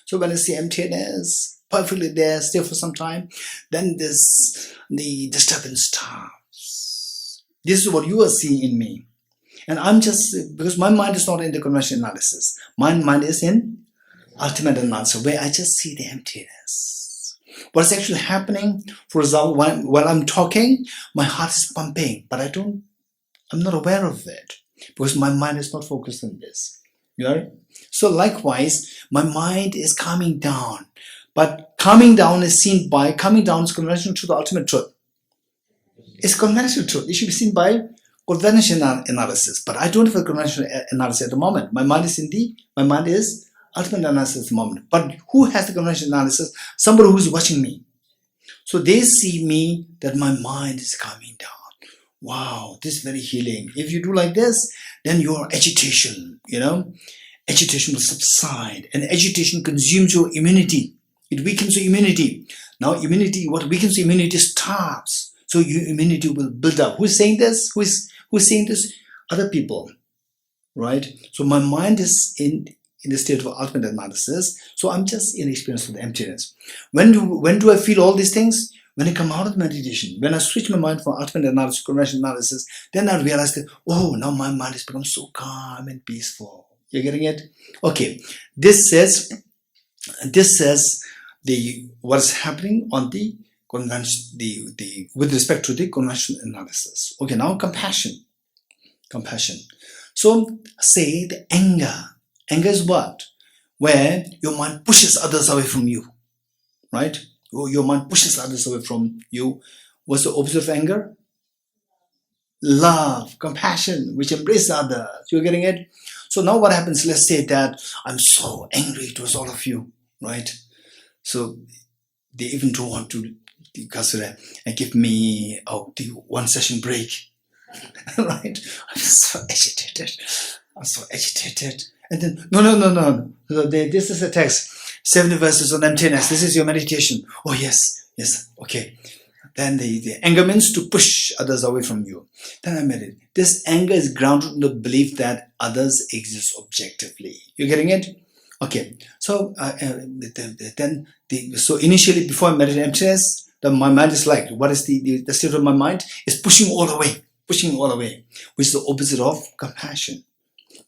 So when I see emptiness, perfectly there, still for some time, then the disturbance stops. This is what you are seeing in me. And I'm just, because my mind is not in the conventional analysis. My mind is in ultimate analysis, where I just see the emptiness. What's actually happening, for example, while I'm talking, my heart is pumping, but I'm not aware of it, because my mind is not focused on this. Right? So likewise, my mind is calming down. But calming down is conventional to the ultimate truth. It's conventional truth. It should be seen by conventional analysis. But I don't have a conventional analysis at the moment. My mind is ultimate analysis at the moment. But who has the conventional analysis? Somebody who's watching me. So they see me that my mind is calming down. Wow, this is very healing. If you do like this, then your agitation, agitation will subside. And agitation consumes your immunity. It weakens your immunity. Now what weakens your immunity stops. So your immunity will build up. Who's saying this? Who's saying this? Other people, right? So my mind is in the state of ultimate analysis. So I'm just in experience of the emptiness. When do I feel all these things? When I come out of meditation, when I switch my mind from ultimate analysis to conventional analysis, then I realize that, oh, now my mind has become so calm and peaceful. You're getting it? Okay. This says what is happening on the convention, with respect to the conventional analysis. Okay, now compassion. So say the anger. Anger is what? Where your mind pushes others away from you, right? Your mind pushes others away from you. What's the opposite of anger? Love, compassion, which embraces others. You're getting it? So now what happens? Let's say that I'm so angry towards all of you, right? So they even don't want to consider and give me the 1 session break, right? I'm so agitated. And then, no. This is a text. 70 verses on emptiness. This is your meditation. Oh, yes, okay. Then the anger means to push others away from you. Then I meditate. This anger is grounded in the belief that others exist objectively. You're getting it? Okay. So so initially, before I meditate emptiness, my mind is like, what is the state of my mind? Is pushing all away, which is the opposite of compassion.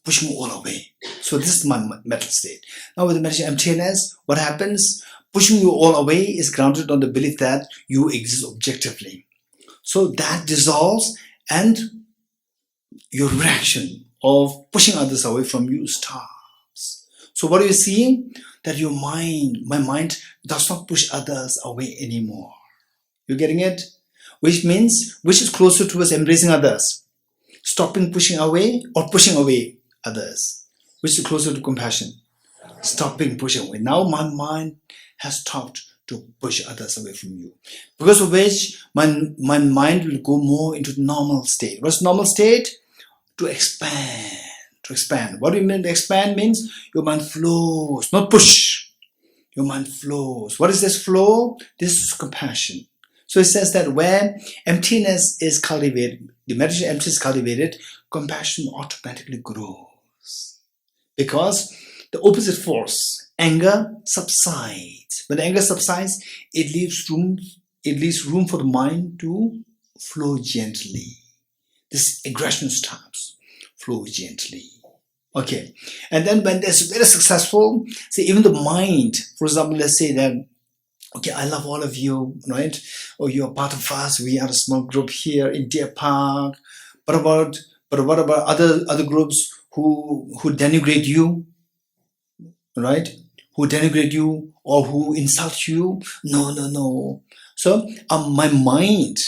Pushing all away. So this is my mental state. Now with the meditation emptiness, what happens? Pushing you all away is grounded on the belief that you exist objectively. So that dissolves and your reaction of pushing others away from you stops. So what are you seeing? That my mind does not push others away anymore. You're getting it? Which is closer towards embracing others? Stopping pushing away or pushing away others? Which is closer to compassion? Stopping pushing away. Now my mind has stopped to push others away from you. Because of which my mind will go more into the normal state. What's normal state? To expand. What do you mean expand? Means your mind flows, not push. Your mind flows. What is this flow? This is compassion. So it says that when emptiness is cultivated, the meditation emptiness is cultivated, compassion automatically grows. Because the opposite force, anger, subsides. When anger subsides, it leaves room for the mind to flow gently. This aggression stops, flow gently. Okay, and then when that's very successful, say even the mind, for example, let's say that, okay, I love all of you, right? Or you're part of us. We are a small group here in Deer Park. But what about other groups who denigrate you, right? Who denigrate you or who insult you. No, no, no. So our mind,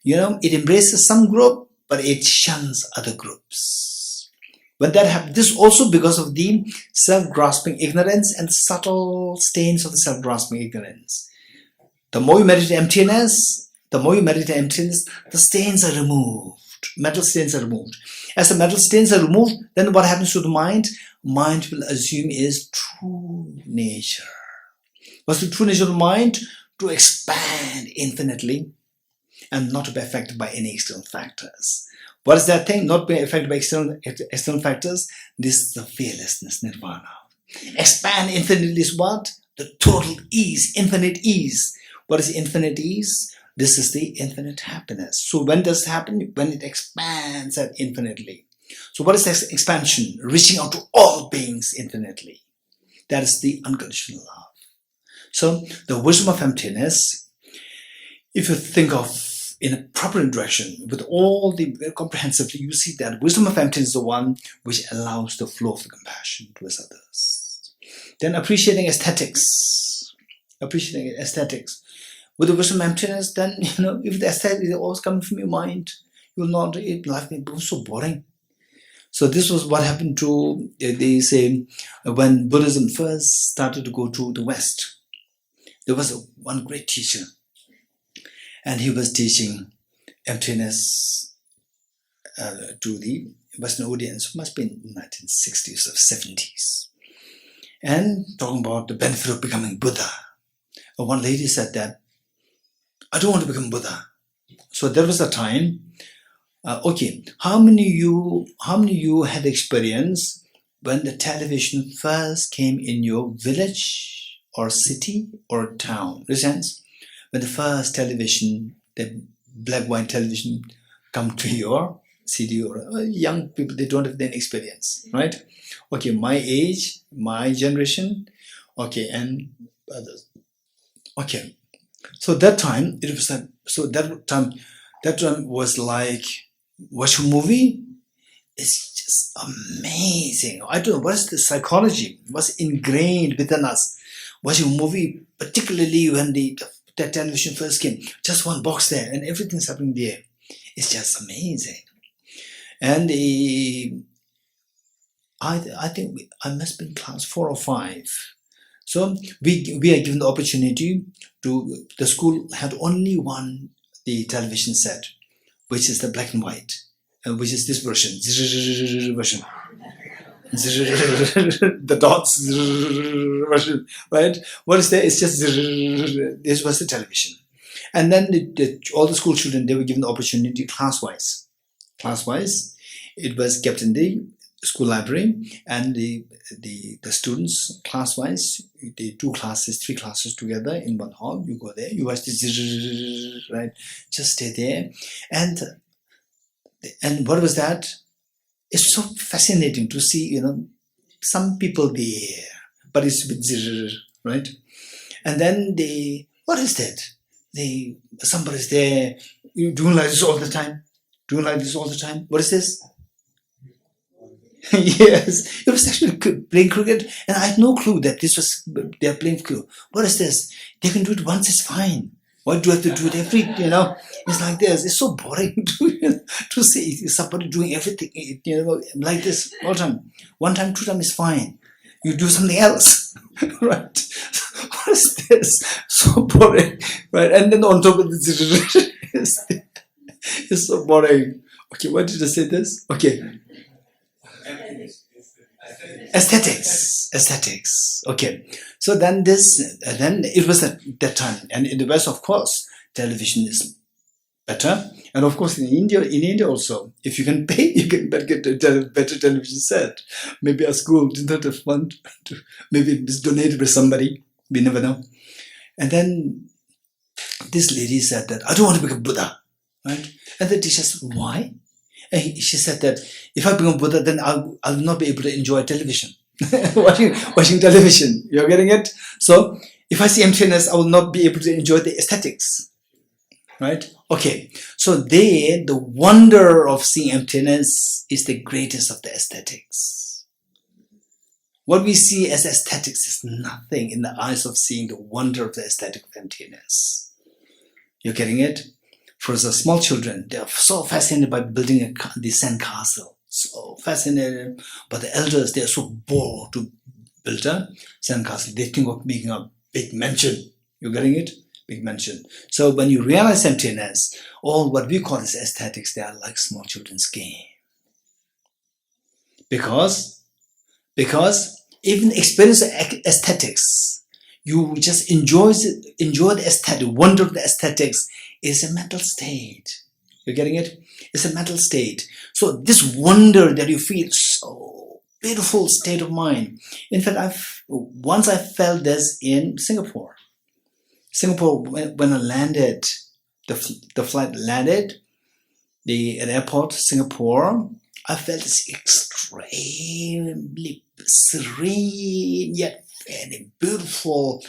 it embraces some group, but it shuns other groups. When that happens, this also because of the self-grasping ignorance and subtle stains of the self-grasping ignorance. The more you meditate emptiness, the stains are removed. Metal stains are removed. As the metal stains are removed, then what happens to the mind? Mind will assume its true nature. What's the true nature of the mind? To expand infinitely and not to be affected by any external factors. What is that thing? Not be affected by external factors. This is the fearlessness, nirvana. Expand infinitely is what? The total ease, infinite ease. What is infinite ease? This is the infinite happiness. So when does it happen? When it expands at infinitely. So what is this expansion? Reaching out to all beings infinitely. That is the unconditional love. So the wisdom of emptiness, if you think of in a proper direction, with all the comprehensively, you see that wisdom of emptiness is the one which allows the flow of the compassion towards others. Then appreciating aesthetics. With the wisdom of emptiness, then, if the aesthetic is always coming from your mind, you will not, life may become so boring. So this was what happened to, they say, when Buddhism first started to go to the West. There was one great teacher, and he was teaching emptiness to the Western audience. It must be in the 1960s or 70s. And talking about the benefit of becoming Buddha. And one lady said that, I don't want to become Buddha. So there was a time, okay, how many of you had experience when the television first came in your village or city or town? Understands? When the first television, the black-white television, come to your city, or young people, they don't have any experience, right? Okay, my age, my generation, okay, and others. Okay, so that time it was that. So that time was like watching a movie. It's just amazing. I don't know what is the psychology, what's ingrained within us. Watching a movie, particularly when the television first came, just one box there and everything's happening there. It's just amazing. And I think I must be in class 4 or 5. So we are given the opportunity to, the school had only the television set, which is the black and white, which is this version. The dots version, right? What is there? It's just this was the television. And then all the school children, they were given the opportunity class-wise. It was kept in the school library, and the students class-wise, the 2 classes, 3 classes together in one hall. You go there, you watch this, right? Just stay there. And what was that? It's so fascinating to see, some people there, but it's with zir, right? And then what is that? Somebody's there, you doing like this all the time? What is this? Yes, it was actually playing cricket, and I had no clue that this was, they're playing cricket. What is this? They can do it once, it's fine. Why do I have to do it every, it's like this. It's so boring to see somebody doing everything, like this all the time. 1 time, 2 times is fine. You do something else, right? What is this? So boring, right? And then on top of this, it's so boring. Okay, why did I say this? Okay. Aesthetics. Okay. So then it was at that time. And in the West, of course, television is better. And of course, in India also, if you can pay, you can get a better television set. Maybe our school did not have fund. Maybe it was donated by somebody. We never know. And then this lady said that, I don't want to become Buddha. Right? And the teacher said, why? And she said that if I become Buddha, then I'll not be able to enjoy television. watching television. You're getting it? So if I see emptiness, I will not be able to enjoy the aesthetics. Right? Okay. So the wonder of seeing emptiness is the greatest of the aesthetics. What we see as aesthetics is nothing in the eyes of seeing the wonder of the aesthetic of emptiness. You're getting it? For the small children, they are so fascinated by building the sand castle. So fascinated. But the elders, they are so bored to build a sand castle. They think of making a big mansion. You're getting it? Big mansion. So when you realize emptiness, all what we call as aesthetics, they are like small children's game. Because even experience aesthetics, you just enjoy the aesthetic, wonder of the aesthetics is a mental state. You're getting it? It's a mental state. So this wonder that you feel, so beautiful state of mind. In fact, once I felt this in Singapore. Singapore, when I landed, the flight landed, at the airport, Singapore, I felt this extremely serene yet very beautiful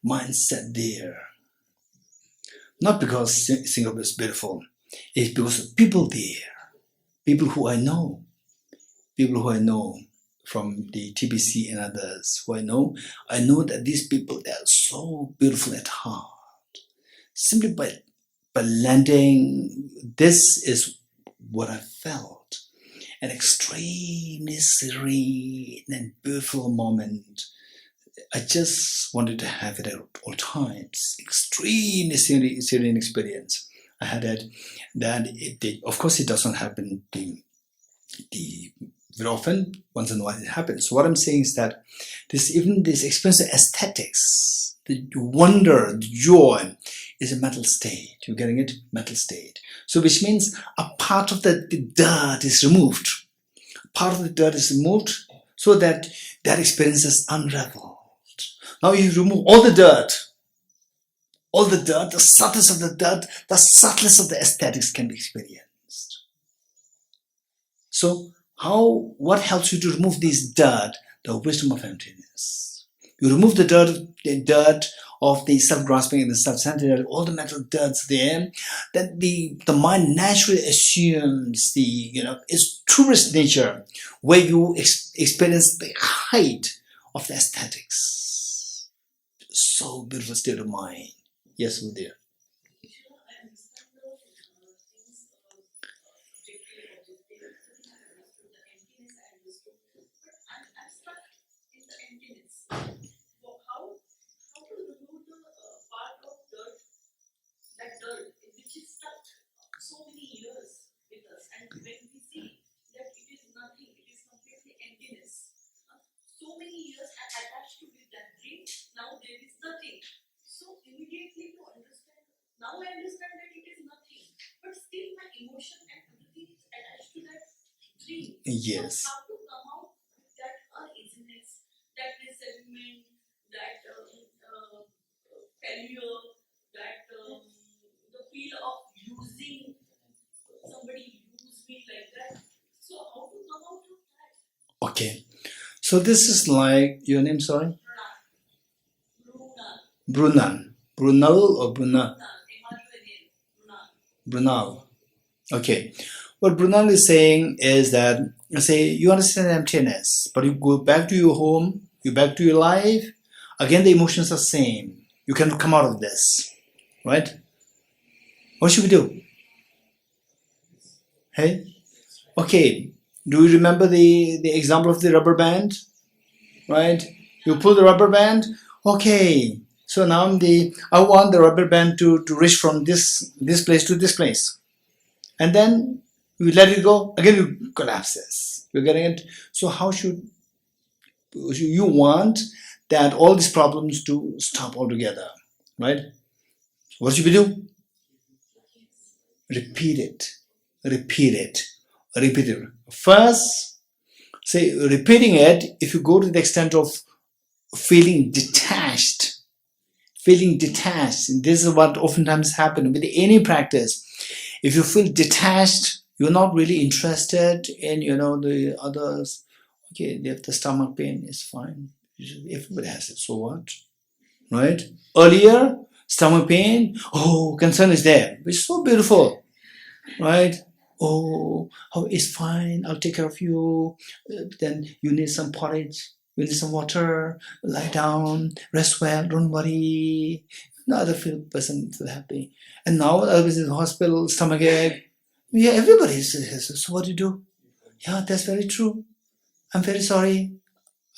mindset there. Not because Singapore is beautiful, it's because of people there, people who I know from the TBC and others who I know that these people, they are so beautiful at heart. Simply by landing, this is what I felt. An extremely serene and beautiful moment. I just wanted to have it at all times. Extremely serene experience. I had it. Of course, it doesn't happen very often. Once in a while it happens. So what I'm saying is that even this experience of aesthetics, the wonder, the joy, is a mental state. You're getting it? Mental state. So which means a part of the dirt is removed. Part of the dirt is removed so that that experience is unraveled. Now you remove all the dirt, the subtleness of the dirt, the subtleness of the aesthetics can be experienced. So what helps you to remove this dirt? The wisdom of emptiness. You remove the dirt of the self-grasping and the self-centered, all the mental dirts there, then the mind naturally assumes its truest nature, where you experience the height of the aesthetics. So beautiful state of mind. Yes, Uday. Sure, I understand the things strictly objective. I understood the emptiness, I understood. But I'm stuck in the emptiness. So how to remove the part of dirt, that dirt which is stuck so many years with us, and when we see that it is nothing, it is completely emptiness. So many years are attached to with that dream, now there is nothing. So immediately to understand, now I understand that it is nothing, but still my emotion and everything is attached to that dream. Yes. So how to come out with that uneasiness, that resentment, that failure, that the feel of losing, somebody use me like that. So how to come out of that? Okay. So this is like, your name, sorry? Bruna. Brunal or Bruna? Bruna. Brunal. Okay. What Brunal is saying is that, you understand emptiness, but you go back to your home, you back to your life, again the emotions are same. You cannot come out of this. Right? What should we do? Hey? Okay. Do you remember the example of the rubber band? Right? You pull the rubber band. Okay. So now I want the rubber band to reach from this place to this place. And then you let it go. Again, it collapses. You're getting it? So how should you want that all these problems to stop altogether? Right? What should we do? Repeat it. Repeat it. Repeat it. First, repeating it, if you go to the extent of feeling detached, and this is what oftentimes happens with any practice. If you feel detached, you're not really interested in, the others. Okay, they have the stomach pain, it's fine. Everybody has it, so what? Right? Earlier, stomach pain, concern is there, which is so beautiful. Right? It's fine, I'll take care of you. Then you need some porridge. You need some water, lie down, rest well, don't worry. No other person feel happy. And now I was in the hospital, stomachache. Yeah, everybody says, so what do you do? Yeah, that's very true. I'm very sorry.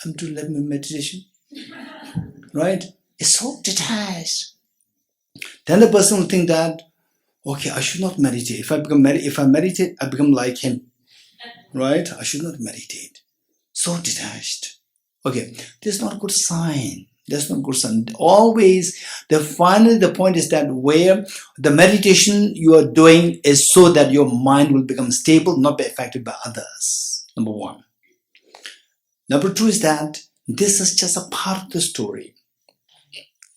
I'm to let me meditation. Right? It's so detached. Then the person will think that, okay, I should not meditate. If I meditate, I become like him. Right? I should not meditate. So detached. Okay, this is not a good sign. That's not a good sign. Always, finally the point is that where the meditation you are doing is so that your mind will become stable, not be affected by others. Number one. Number two is that this is just a part of the story.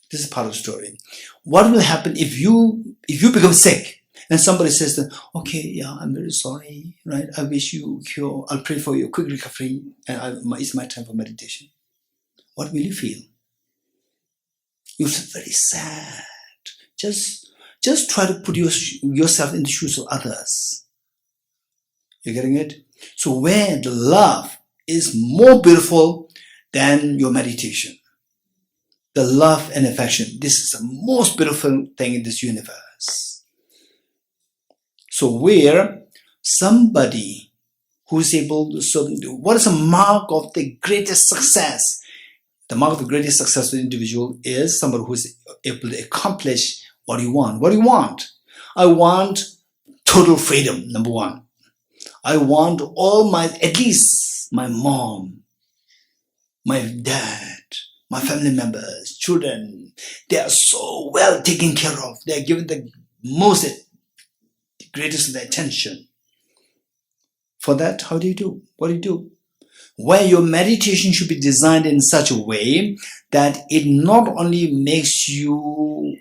This is part of the story. What will happen if you become sick and somebody says that, okay, yeah, I'm very sorry, right? I wish you cure. I'll pray for you, quick recovery, and it's my time for meditation. What will you feel? You feel very sad. Just try to put yourself in the shoes of others. You're getting it? So where the love is more beautiful than your meditation. The love and affection. This is the most beautiful thing in this universe. So where somebody who's able to, so what is a mark of the greatest success? The mark of the greatest success of the individual is somebody who is able to accomplish what you want. What do you want? I want total freedom, number one. I want at least my mom, my dad, my family members, children, they are so well taken care of. They are given the greatest of the attention. For that, how do you do? What do you do? Where your meditation should be designed in such a way that it not only makes you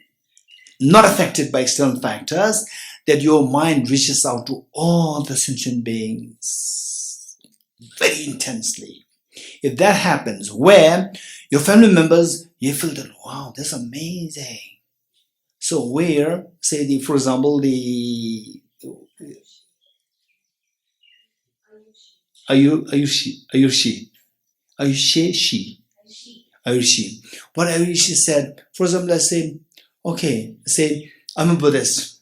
not affected by external factors, that your mind reaches out to all the sentient beings very intensely. If that happens, where your family members, you feel that, wow, that's amazing. So where, say, for example, Ayushi. What Ayushi said, for example, let's say, okay, say, I'm a Buddhist,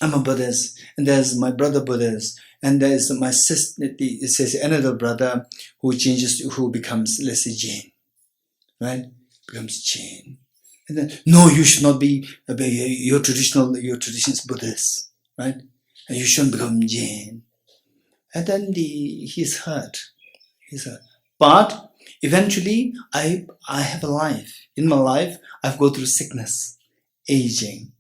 and there's my brother Buddhist, and there's my sister, it says another brother who becomes, let's say, Jain, right? Becomes Jain. And then, no, you should not be, your tradition is Buddhist, right? And you shouldn't become Jain. And then he's hurt. But eventually, I have a life. In my life, I've gone through sickness, aging,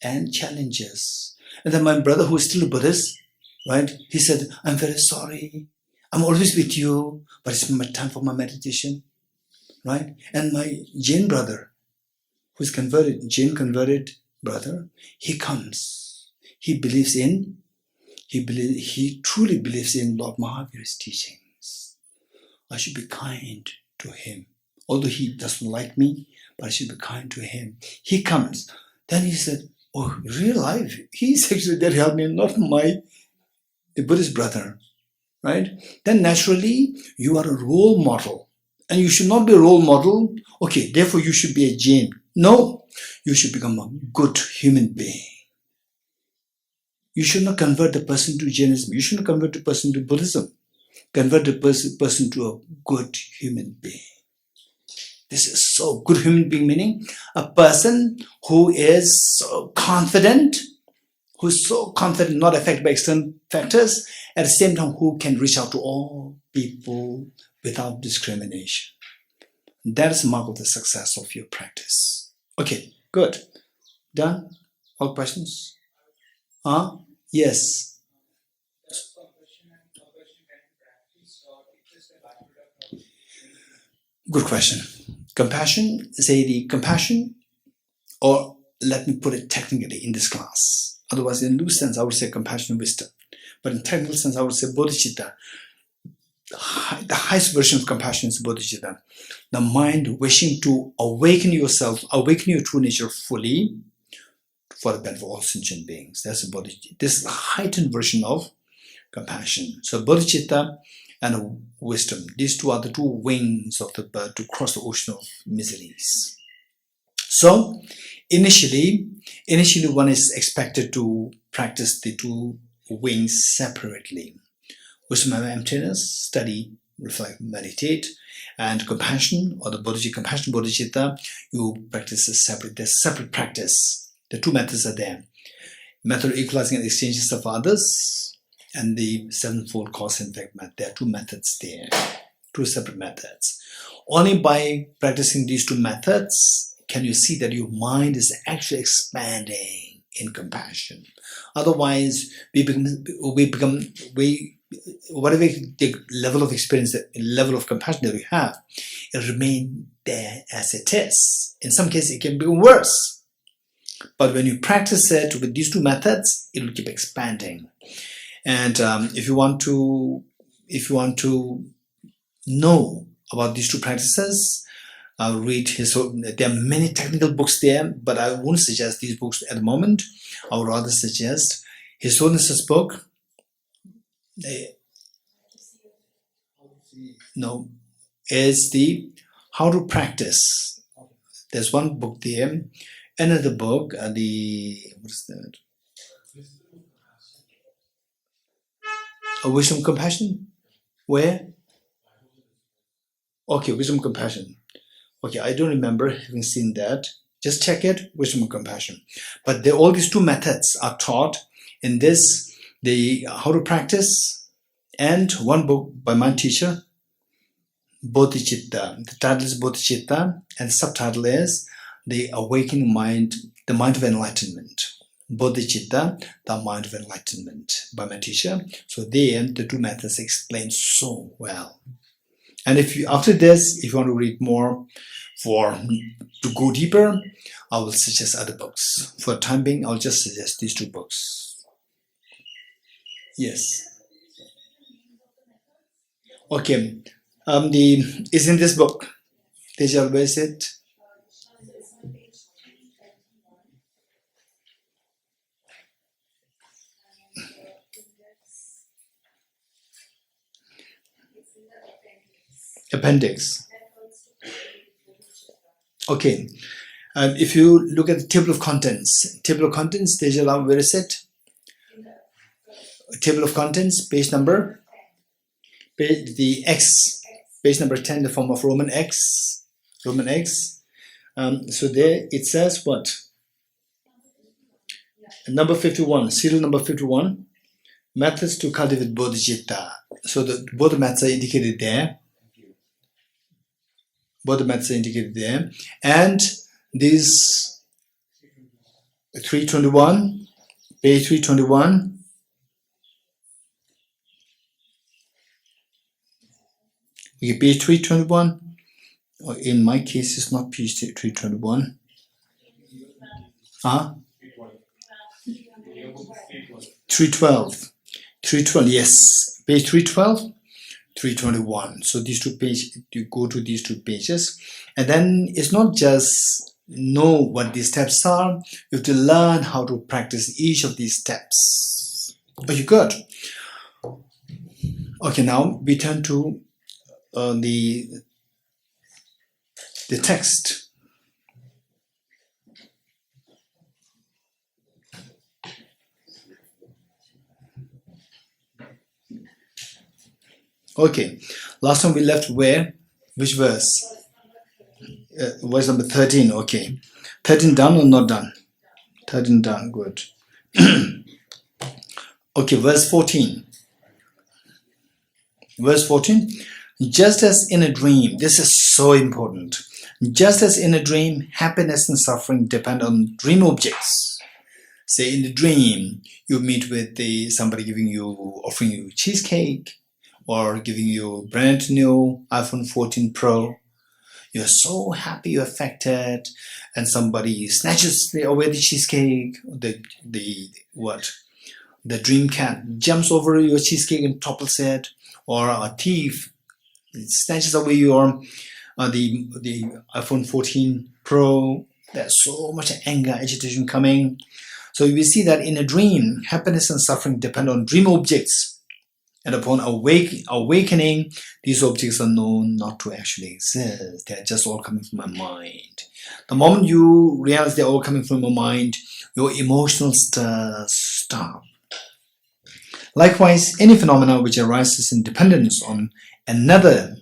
and challenges. And then my brother, who is still a Buddhist, right? He said, I'm very sorry. I'm always with you, but it's my time for my meditation, right? And my Jain brother, who's Jain converted brother, he comes. He truly believes in Lord Mahavir's teachings. I should be kind to him. Although he doesn't like me, but I should be kind to him. He comes. Then he said, oh, real life, he's actually there to help me, not the Buddhist brother. Right? Then naturally, you are a role model. And you should not be a role model. Okay, therefore you should be a Jain. No, you should become a good human being. You should not convert the person to Jainism. You should not convert the person to Buddhism. Convert the person to a good human being. This is so good human being, meaning a person who is so confident, not affected by external factors, at the same time who can reach out to all people without discrimination. That is the mark of the success of your practice. Okay, good. Done? All questions? Yes. Good question. Compassion, or let me put it technically in this class. Otherwise, in loose sense, I would say compassion and wisdom. But in technical sense, I would say bodhicitta. The highest version of compassion is bodhicitta. The mind wishing to awaken your true nature fully for the benefit of all sentient beings. That's a bodhicitta. This is a heightened version of compassion. So bodhicitta and wisdom. These two are the two wings of the bird to cross the ocean of miseries. So initially one is expected to practice the two wings separately. Wisdom and emptiness, study, reflect, meditate, and compassion, or the bodhicitta, compassion bodhicitta, you practice a separate. There's separate practice. The two methods are there: method of equalizing and exchanging stuff for others, and the sevenfold cause and effect method. There are two methods there, two separate methods. Only by practicing these two methods can you see that your mind is actually expanding in compassion. Otherwise, whatever the level of experience, the level of compassion that we have, it remains there as it is. In some cases, it can become worse. But when you practice it with these two methods, it will keep expanding. And if you want to know about these two practices, read his. There are many technical books there, but I won't suggest these books at the moment. I would rather suggest His Holiness's book. No, is the How to Practice. There's one book there. Another book, what is that? Wisdom Compassion? Where? Okay, Wisdom Compassion. Okay, I don't remember having seen that. Just check it, Wisdom and Compassion. But all these two methods are taught in this, the How to Practice, and one book by my teacher, Bodhicitta. The title is Bodhicitta, and the subtitle is The Awakening Mind, the Mind of Enlightenment. Bodhicitta, the Mind of Enlightenment, by my teacher. So there, the two methods explain so well. And if you, after this, if you want to read more, to go deeper, I will suggest other books. For the time being, I'll just suggest these two books. Yes. Okay. Is in this book. Tejal, where is it? Appendix. Okay. If you look at the table of contents, Tejal, where is it? Table of contents, page number? The X, page number 10, the form of Roman X. So there it says what? Number 51, serial number 51, methods to cultivate bodhicitta. So both the methods are indicated there. And these 321, page 321. Okay, page 321. In my case, it's not page 321. 312. 312, yes. Page 312, 321. So these two pages, you go to these two pages. And then it's not just know what these steps are, you have to learn how to practice each of these steps. Okay, good. Okay, now we turn to the text. Okay, last time we left where? Which verse? Verse number 13, okay. 13 done or not done? 13 done, good. Okay, verse 14. Verse 14. Just as in a dream, this is so important. Just as in a dream, happiness and suffering depend on dream objects. Say in the dream, you meet with somebody offering you cheesecake, or giving you a brand new iPhone 14 Pro. You're so happy, you're affected, and somebody snatches away the cheesecake. The dream cat jumps over your cheesecake and topples it, or a thief snatches away your the iPhone 14 Pro. There's so much anger, agitation coming. So we see that in a dream, happiness and suffering depend on dream objects. And upon awakening, these objects are known not to actually exist. They're just all coming from my mind. The moment you realize they're all coming from your mind, your emotional stirs stop. Likewise, any phenomena which arises in dependence on another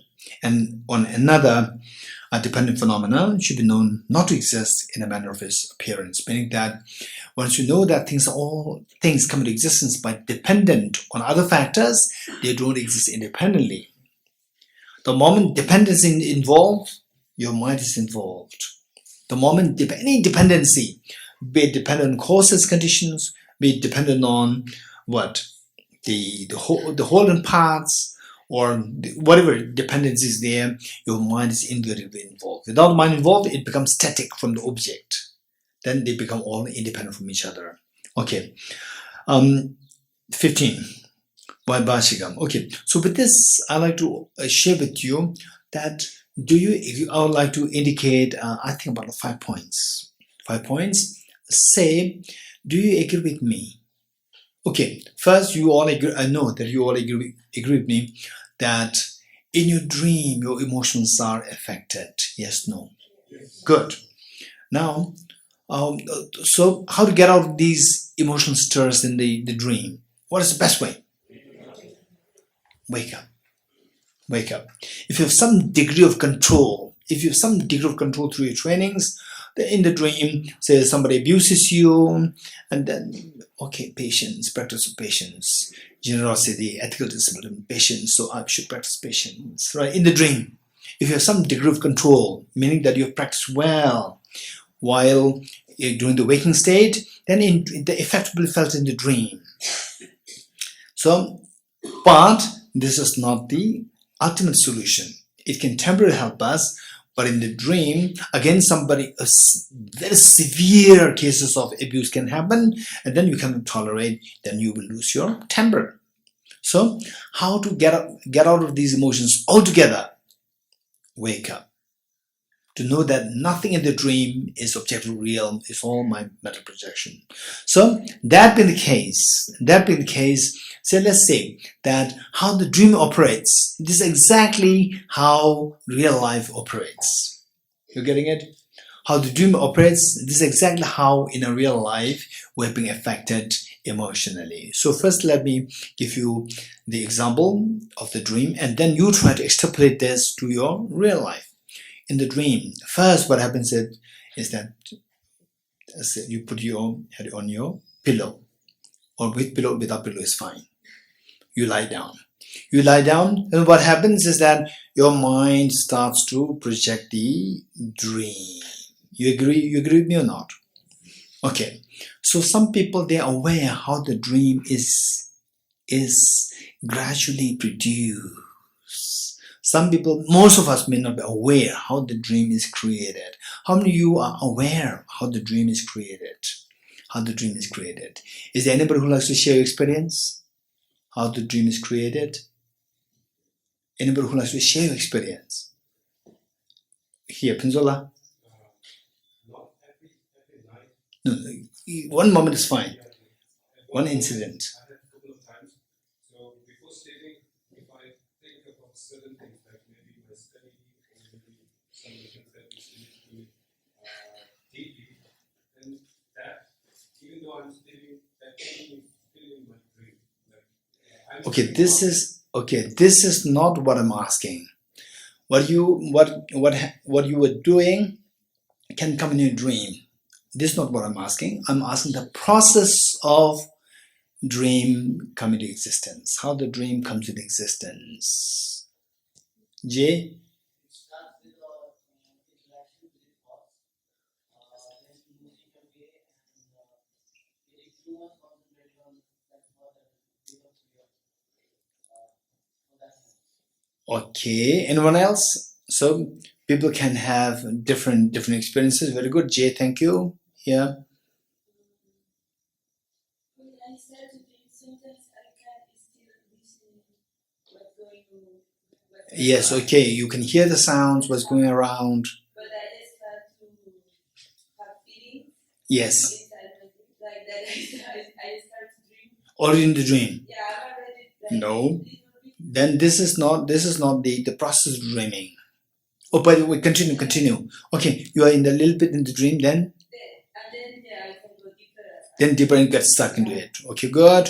dependent phenomena should be known not to exist in a manner of its appearance, meaning that once you know that things come into existence by dependent on other factors, they don't exist independently. The moment dependence is involved, your mind is involved. The moment any dependency, be it dependent on causes, conditions, be it dependent on what? The holding parts, or whatever dependence is there, your mind is invariably involved. Without the mind involved, it becomes static from the object. Then they become all independent from each other. Okay. 15. Vaibhashikam. Okay. So with this, I like to share with you that I would like to indicate, I think about 5 points. 5 points. Say, do you agree with me? Okay, first you all agree, I know that you all agree with me that in your dream your emotions are affected. Yes, no? Yes. Good. Now, so how to get out of these emotional stirs in the dream? What is the best way? Wake up. Wake up. If you have some degree of control, through your trainings, in the dream, say somebody abuses you, and then, okay, patience, practice of patience, generosity, ethical discipline, patience, so I should practice patience, right? In the dream, if you have some degree of control, meaning that you have practiced well while during the waking state, then the effect will be felt in the dream. So, but this is not the ultimate solution. It can temporarily help us, but in the dream, again, very severe cases of abuse can happen, and then you cannot tolerate, then you will lose your temper. So, how to get out of these emotions altogether? Wake up. To know that nothing in the dream is objectively real, it's all my mental projection. So, that being the case, so let's say that how the dream operates, this is exactly how real life operates. You're getting it? How the dream operates, this is exactly how in a real life we're being affected emotionally. So first let me give you the example of the dream, and then you try to extrapolate this to your real life. In the dream, first what happens is that you put your head on your pillow, or with pillow, without pillow is fine. You lie down, and what happens is that your mind starts to project the dream. You agree with me or not? Okay, so some people, they are aware how the dream is gradually produced. Some people, most of us may not be aware how the dream is created. How many of you are aware how the dream is created? Is there anybody who likes to share your experience? How the dream is created? Anybody who likes to share your experience? Here, Pinzola. Not every night. No, one moment is fine. One incident. I had a couple of times. So before sleeping, if I think about certain things, like maybe my study, or maybe some of the things that we need to do deeply, then that, even though I'm sleeping, that feeling is still in my dream. This is not what I'm asking. What you were doing can come in your dream. This is not what I'm asking. I'm asking the process of dream coming to existence. How the dream comes into existence. Jay? Okay, anyone else? So people can have different experiences. Very good, Jay. Thank you. Yeah. When I start to think, sometimes I can't still listen what's going on. Yes. Okay. You can hear the sounds. What's going around? But I just start to have feelings. Yes. Inside my, like that. I start to dream. Already in the dream. Yeah, I'm already. No. Then this is not the process of dreaming. Oh, by the way, continue. Okay, you are in the little bit in the dream, then deeper and get stuck into it. Okay, good.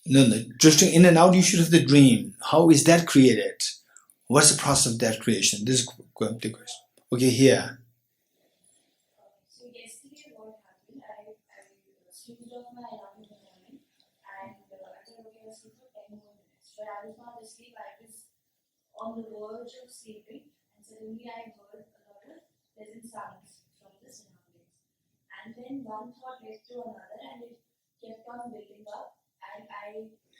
No, drifting in and out, you should have the dream. How is that created? What's the process of that creation? This is the question. Okay, here. So yesterday what happened, I snoozed off my alarm in the morning and I thought, okay, I'll sleep for 10 more minutes. But I was not asleep, I was on the verge of sleeping and suddenly I heard a lot of pleasant sounds from the surroundings. And then one thought led to another and it kept on building up. And I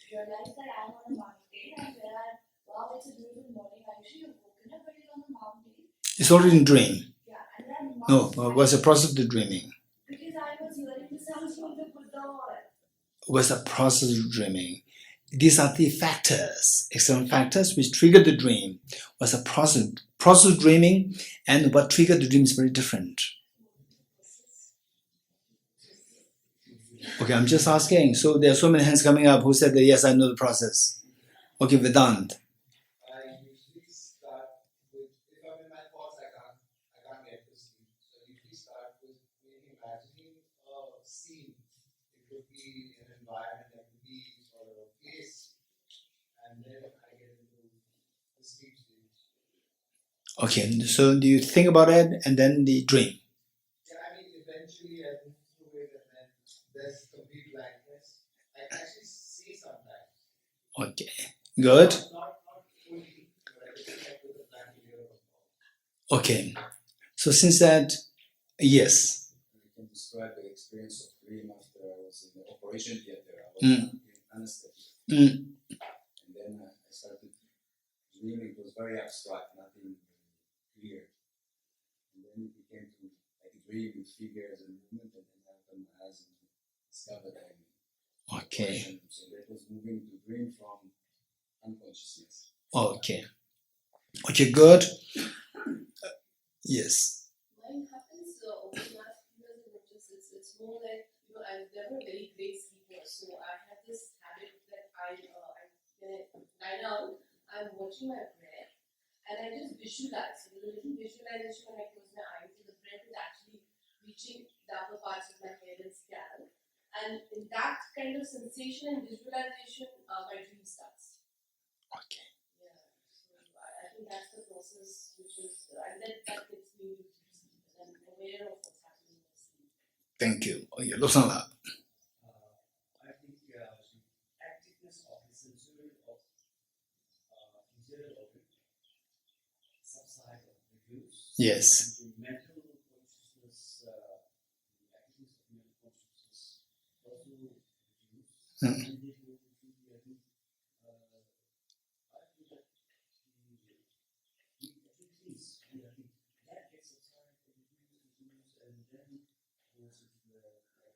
realized that I'm on a mountain and there are, wow, it's a beautiful morning. I'm sure you've woken up, but you're on the mountain. It's already in dream. Yeah, and then No, what's the process of the dreaming? because I was hearing the sounds from the Buddha. What's the process of dreaming? These are the factors, external factors which trigger the dream. What's the process of dreaming and what triggered the dream is very different. Okay, I'm just asking. So there are so many hands coming up who said that yes, I know the process. Okay, Vedant. I usually start with, if I'm in my thoughts, I can't get to sleep. So I usually start with maybe imagining a scene. It could be an environment, it could be sort of a place, and then I get into the sleep stage. Okay, so do you think about it and then the dream? Yeah, I mean, eventually I move through it, and then there's complete blankness. I can actually see sometimes. Okay, good. Not fully, but I can see like with a blank layer of thought. Okay, so since that, yes. I can describe the experience of dream after I was in the operation theater. I was Mm. in anesthesia. Mm. And then I started dreaming. It was very abstract, nothing clear. And then it became to like a dream with figures and movement, and then I opened my eyes and discovered I'm in Okay, operation. So that was moving to dream from unconsciousness. okay. Okay, good. Yes. Mine happens over the last few years in Manchester. It's more like, I'm never a very great sleeper, so I have this habit that when I lie down, I'm watching my breath and I just visualize. So there's a little visualization when I close my eyes, so the breath is actually reaching the upper parts of my head and scalp. And in that kind of sensation and visualization, my dream starts. Okay. Yeah. So I think that's the process which is, and then that gets me to sleep. And I'm aware of what's happening in my sleep. Thank you. Okay, Losala. I think the activeness of the sensory of visual organ subside or reduce. Yes. And the mental consciousness, the activeness of mental consciousness also reduce. Mm. And it will be, I think that the increase, and I think that gets subside, reduce, and then goes into the, I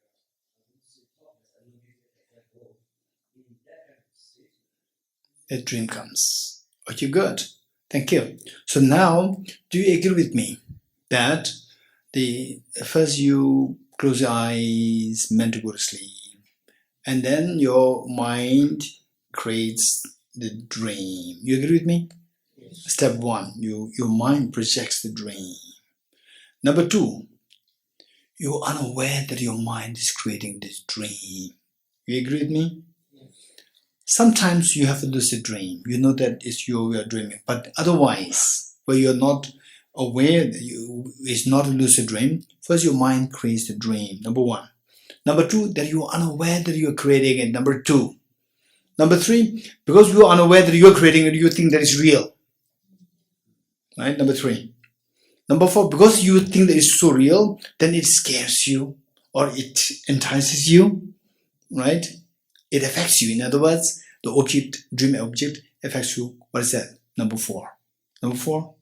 would say, progress, and then get that goal. In that kind of state, A dream comes. Okay, good. Thank you. So now, do you agree with me that the first you close your eyes, meant to go to sleep, and then your mind creates the dream. You agree with me? Step one, your mind projects the dream. Number two, you're unaware that your mind is creating this dream. You agree with me? Sometimes you have a lucid dream. You know that it's you are dreaming. But otherwise, where you're not aware that it's not a lucid dream, first your mind creates the dream, number one. Number two, that you are unaware that you are creating it, number two. Number three, because you are unaware that you are creating it, you think that it's real. Right? Number three. Number four, because you think that it's so real, then it scares you or it entices you, right? It affects you. In other words, the object, dream object affects you. What is that? Number four. Number four.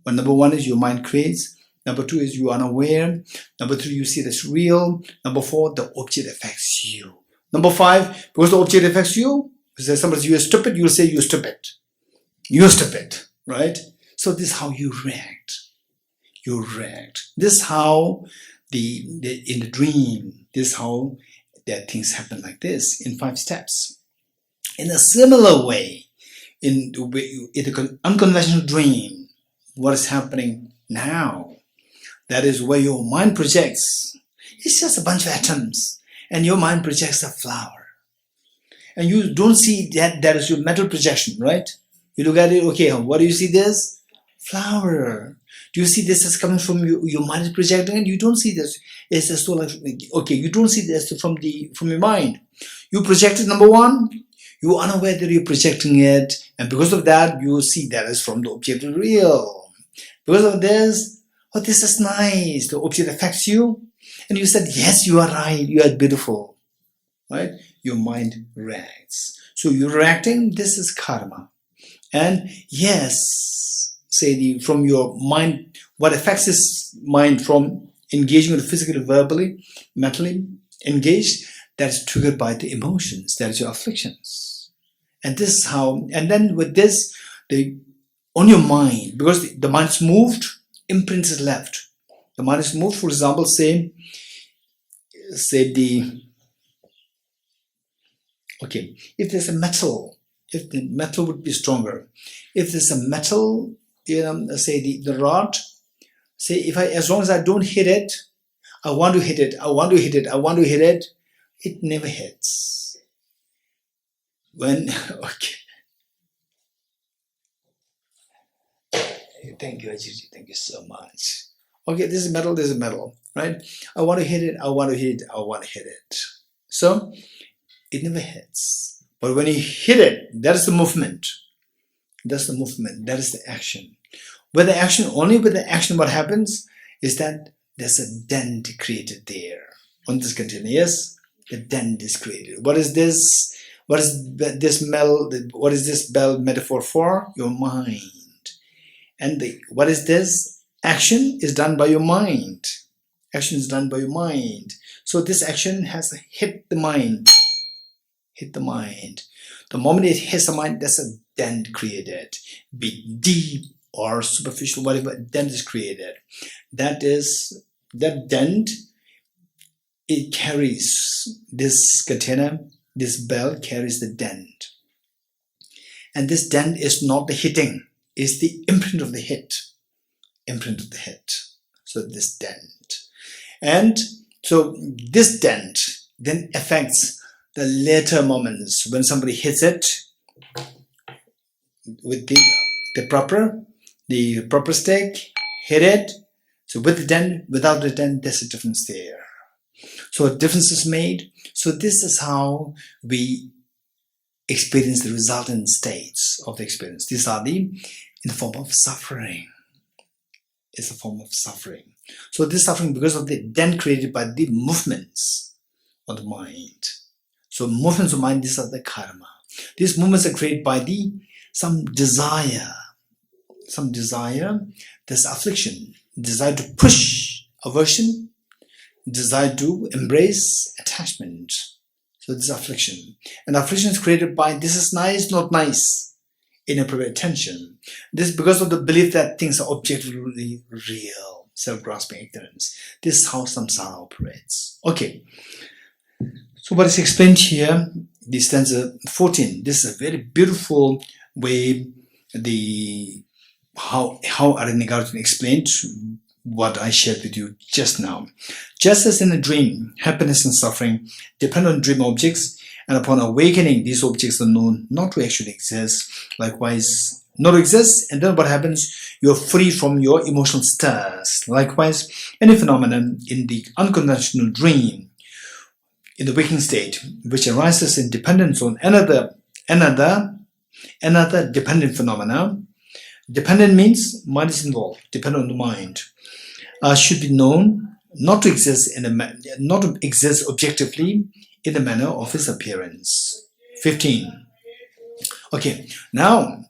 Well, number one is your mind creates. Number two is you are unaware. Number three, you see that's real. Number four, the object affects you. Number five, because the object affects you, if somebody says you are stupid, you'll say you're stupid. You're stupid, right? So this is how you react. You react. This is how in the dream, this is how that things happen like this in 5 steps. In a similar way, in the unconventional dream, what is happening now? That is where your mind projects. It's just a bunch of atoms, and your mind projects a flower. And you don't see that is your mental projection, right? You look at it, okay, what do you see this? Flower. Do you see this as coming from your mind is projecting it? You don't see this. It's just so like, okay, you don't see this from your mind. You projected number 1, you are unaware that you're projecting it, and because of that, you see that as from the objective real. Because of this, oh, this is nice, the object affects you, and you said, yes, you are right, you are beautiful, right? Your mind reacts. So you're reacting, this is karma. And yes, say from your mind, what affects this mind from engaging with physically, verbally, mentally engaged, that is triggered by the emotions, that is your afflictions. And this is how, and then with this, on your mind, because the mind is moved, imprint is left. The mind is moved, for example, say if there's a metal, if the metal would be stronger, if there's a metal, say the rod, say if as long as I don't hit it, I want to hit it, I want to hit it, I want to hit it, it never hits. When, okay. Thank you, Ajiji, thank you so much. Okay, this is metal, right? I want to hit it, I want to hit it, I want to hit it. So, it never hits. But when you hit it, that is the movement. That's the movement, that is the action. With the action, only with the action what happens is that there's a dent created there. On this container, yes, the dent is created. What is this? What is this bell metaphor for? Your mind. And what is this? Action is done by your mind. Action is done by your mind. So this action has hit the mind. Hit the mind. The moment it hits the mind, there's a dent created. Be deep or superficial, whatever dent is created. That dent, it carries this container, this bell carries the dent. And this dent is not the hitting, it's the imprint of the hit. Imprint of the hit. So this dent. And so this dent then affects the later moments when somebody hits it with the proper stick, hit it. So with the dent, without the dent, there's a difference there. So a difference is made. So this is how we experience the resultant states of the experience. These are in the form of suffering. It's a form of suffering. So this suffering because of the dent created by the movements of the mind. So movements of mind, these are the karma. These movements are created by some desire, there's affliction, desire to push, aversion, desire to embrace, attachment. So this is affliction. And affliction is created by this is nice, not nice, inappropriate attention. This is because of the belief that things are objectively real, self-grasping ignorance. This is how samsara operates. Okay. So what is explained here, the stanza 14, this is a very beautiful way how Nagarjuna explained what I shared with you just now. Just as in a dream, happiness and suffering depend on dream objects, and upon awakening, these objects are known not to actually exist. Likewise, not to exist, and then what happens? You're free from your emotional stirs. Likewise, any phenomenon in the unconventional dream, in the waking state, which arises in dependence on another dependent phenomena. Dependent means mind is involved, dependent on the mind. Should be known not to exist objectively in the manner of its appearance. 15. Okay, now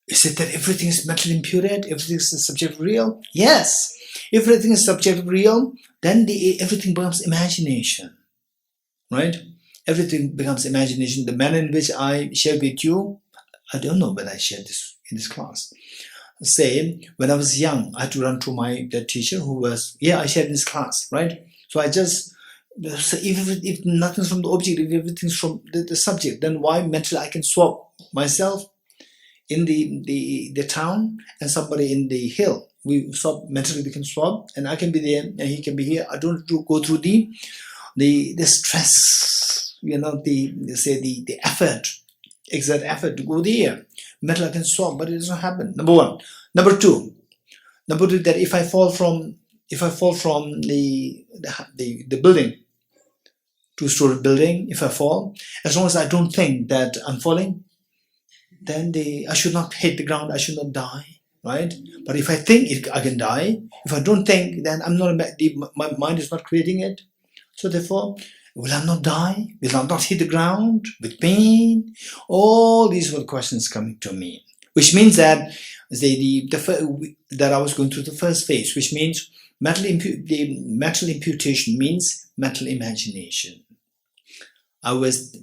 is it that everything is mentally imputed? Everything is subjective real? Yes. If everything is subjective real, then everything becomes imagination. Right? Everything becomes imagination. The manner in which I share with you, I don't know whether I shared this in this class. say, when I was young, I had to run to my the teacher who was, I shared this class, right? So I just, so if nothing's from the object, if everything's from the subject, then why mentally I can swap myself in the town and somebody in the hill? We swap mentally, we can swap, and I can be there and he can be here. I don't go through the stress, the effort, exert effort to go there. Mentally I can swap, but it doesn't happen. Number one. Number two, that if I fall from the building, two-story building, if I fall, as long as I don't think that I'm falling, then I should not hit the ground, I should not die, right? But if I think I can die, if I don't think, then I'm not, my mind is not creating it. So therefore, will I not die? Will I not hit the ground with pain? All these were questions coming to me, which means that that I was going through the first phase, which means the mental imputation means mental imagination. I was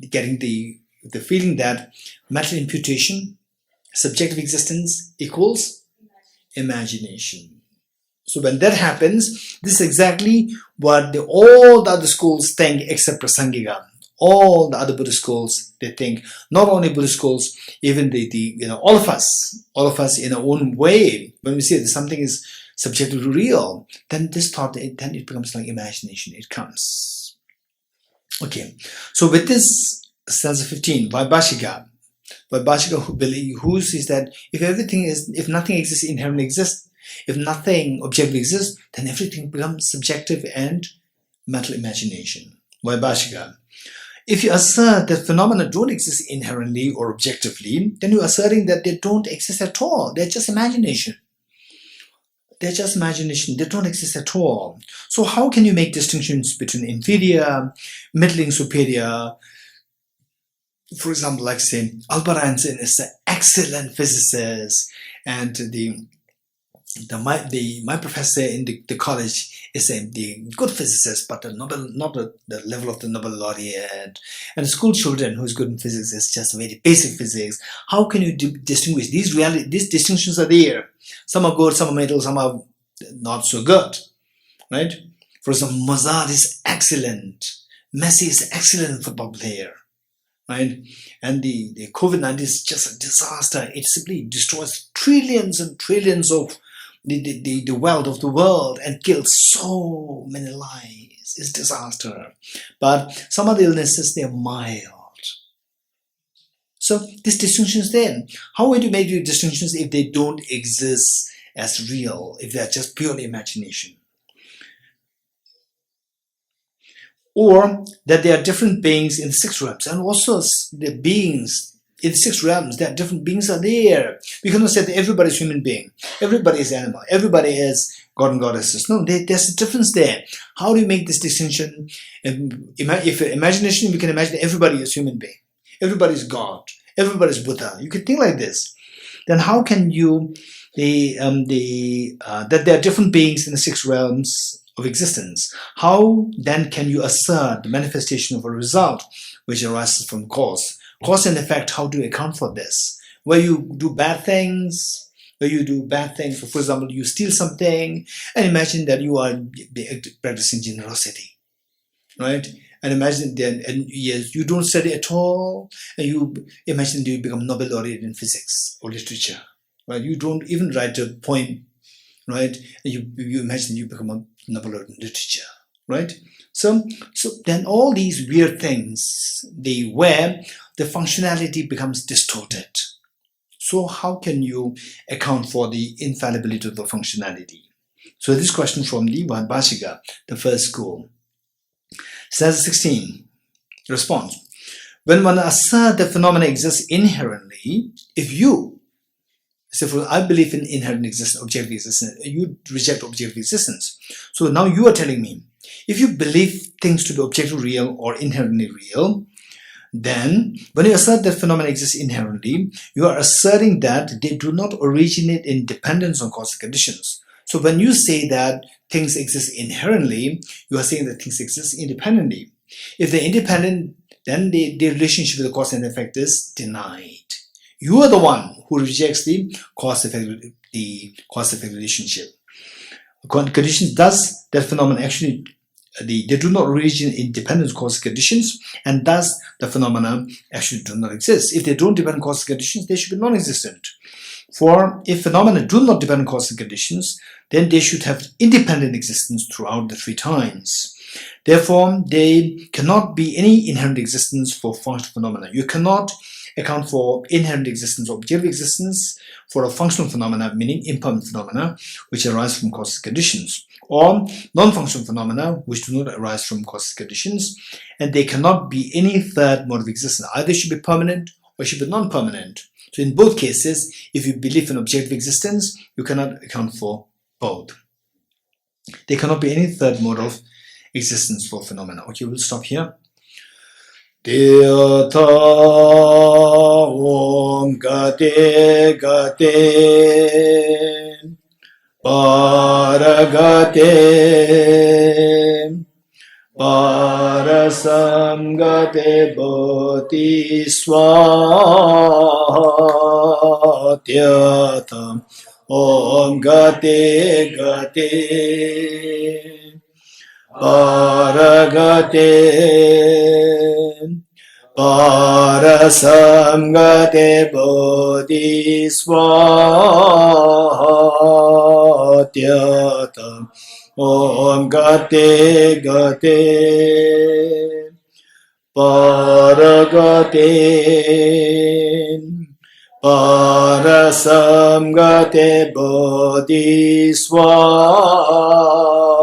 getting the feeling that mental imputation, subjective existence equals imagination. So when that happens, this is exactly what all the other schools think except Prasangika. All the other Buddhist schools, they think, not only Buddhist schools, even all of us in our own way, when we say that something is subjectively real, then this thought, then it becomes like imagination, it comes. Okay, so with this stanza 15, Vaibhashika who says that if nothing exists, inherently exists, if nothing objectively exists, then everything becomes subjective and mental imagination. Vaibhashika. If you assert that phenomena don't exist inherently or objectively, then you're asserting that they don't exist at all. They're just imagination. They're just imagination. They don't exist at all. So how can you make distinctions between inferior, middling, superior? For example, like say, Albert Einstein is an excellent physicist, and my professor in the college is the good physicist, but not the level of the Nobel laureate. And the school children who's good in physics is just very basic physics. How can you distinguish these distinctions are there? Some are good, some are middle, some are not so good, right? For example, Mozart is excellent. Messi is excellent football player, right? And the COVID-19 is just a disaster. It simply destroys trillions and trillions of the wealth of the world and kills so many lives. It's disaster. But some of the illnesses, they're mild. So these distinctions then, how would you make your distinctions if they don't exist as real, if they're just purely imagination? Or that there are different beings in the six realms, and also the beings in the six realms, there are different beings are there. We cannot say that everybody is human being, everybody is animal, everybody is God and goddesses. No, there's a difference there. How do you make this distinction? If imagination, we can imagine everybody is human being, everybody is God, everybody is Buddha. You can think like this. Then how can you that there are different beings in the six realms of existence? How then can you assert the manifestation of a result which arises from cause? Cause and effect, how do you account for this? Where you do bad things, so for example, you steal something, and imagine that you are practicing generosity, right? And imagine then, and yes, you don't study at all, and you imagine you become Nobel laureate in physics or literature, right? You don't even write a poem, right? And you imagine you become a Nobel laureate in literature, right? So then all these weird things, where the functionality becomes distorted. So how can you account for the infallibility of the functionality? So this question from the Vaibhashika, the first school. Stanza 16, response. When one asserts that phenomena exist inherently, if you, I believe in inherent existence, objective existence, you reject objective existence. So now you are telling me, if you believe things to be objectively real or inherently real, then when you assert that phenomena exist inherently, you are asserting that they do not originate in dependence on cause and conditions. So when you say that things exist inherently, you are saying that things exist independently. If they're independent, then the relationship with the cause and effect is denied. You are the one who rejects the cause-effect relationship. Conditions, thus that phenomenon actually they do not origin in dependent cause conditions, and thus the phenomena actually do not exist. If they don't depend on cause conditions, they should be non-existent. For if phenomena do not depend on cause conditions, then they should have independent existence throughout the three times. Therefore, there cannot be any inherent existence for functional phenomena. You cannot account for inherent existence or objective existence for a functional phenomena, meaning impermanent phenomena, which arise from causes conditions, or non-functional phenomena, which do not arise from causes conditions, and there cannot be any third mode of existence. Either should be permanent or should be non-permanent. So in both cases, if you believe in objective existence, you cannot account for both. There cannot be any third mode of existence for phenomena. Okay, we'll stop here. Deata Om Gate Gate Paragate Parasam Gate Bodhi Swatyata Om Gate Gate Paragate Parasamgate Bodhi Swatyata Om Gate Gate Paragate Parasamgate Bodhi Swatyata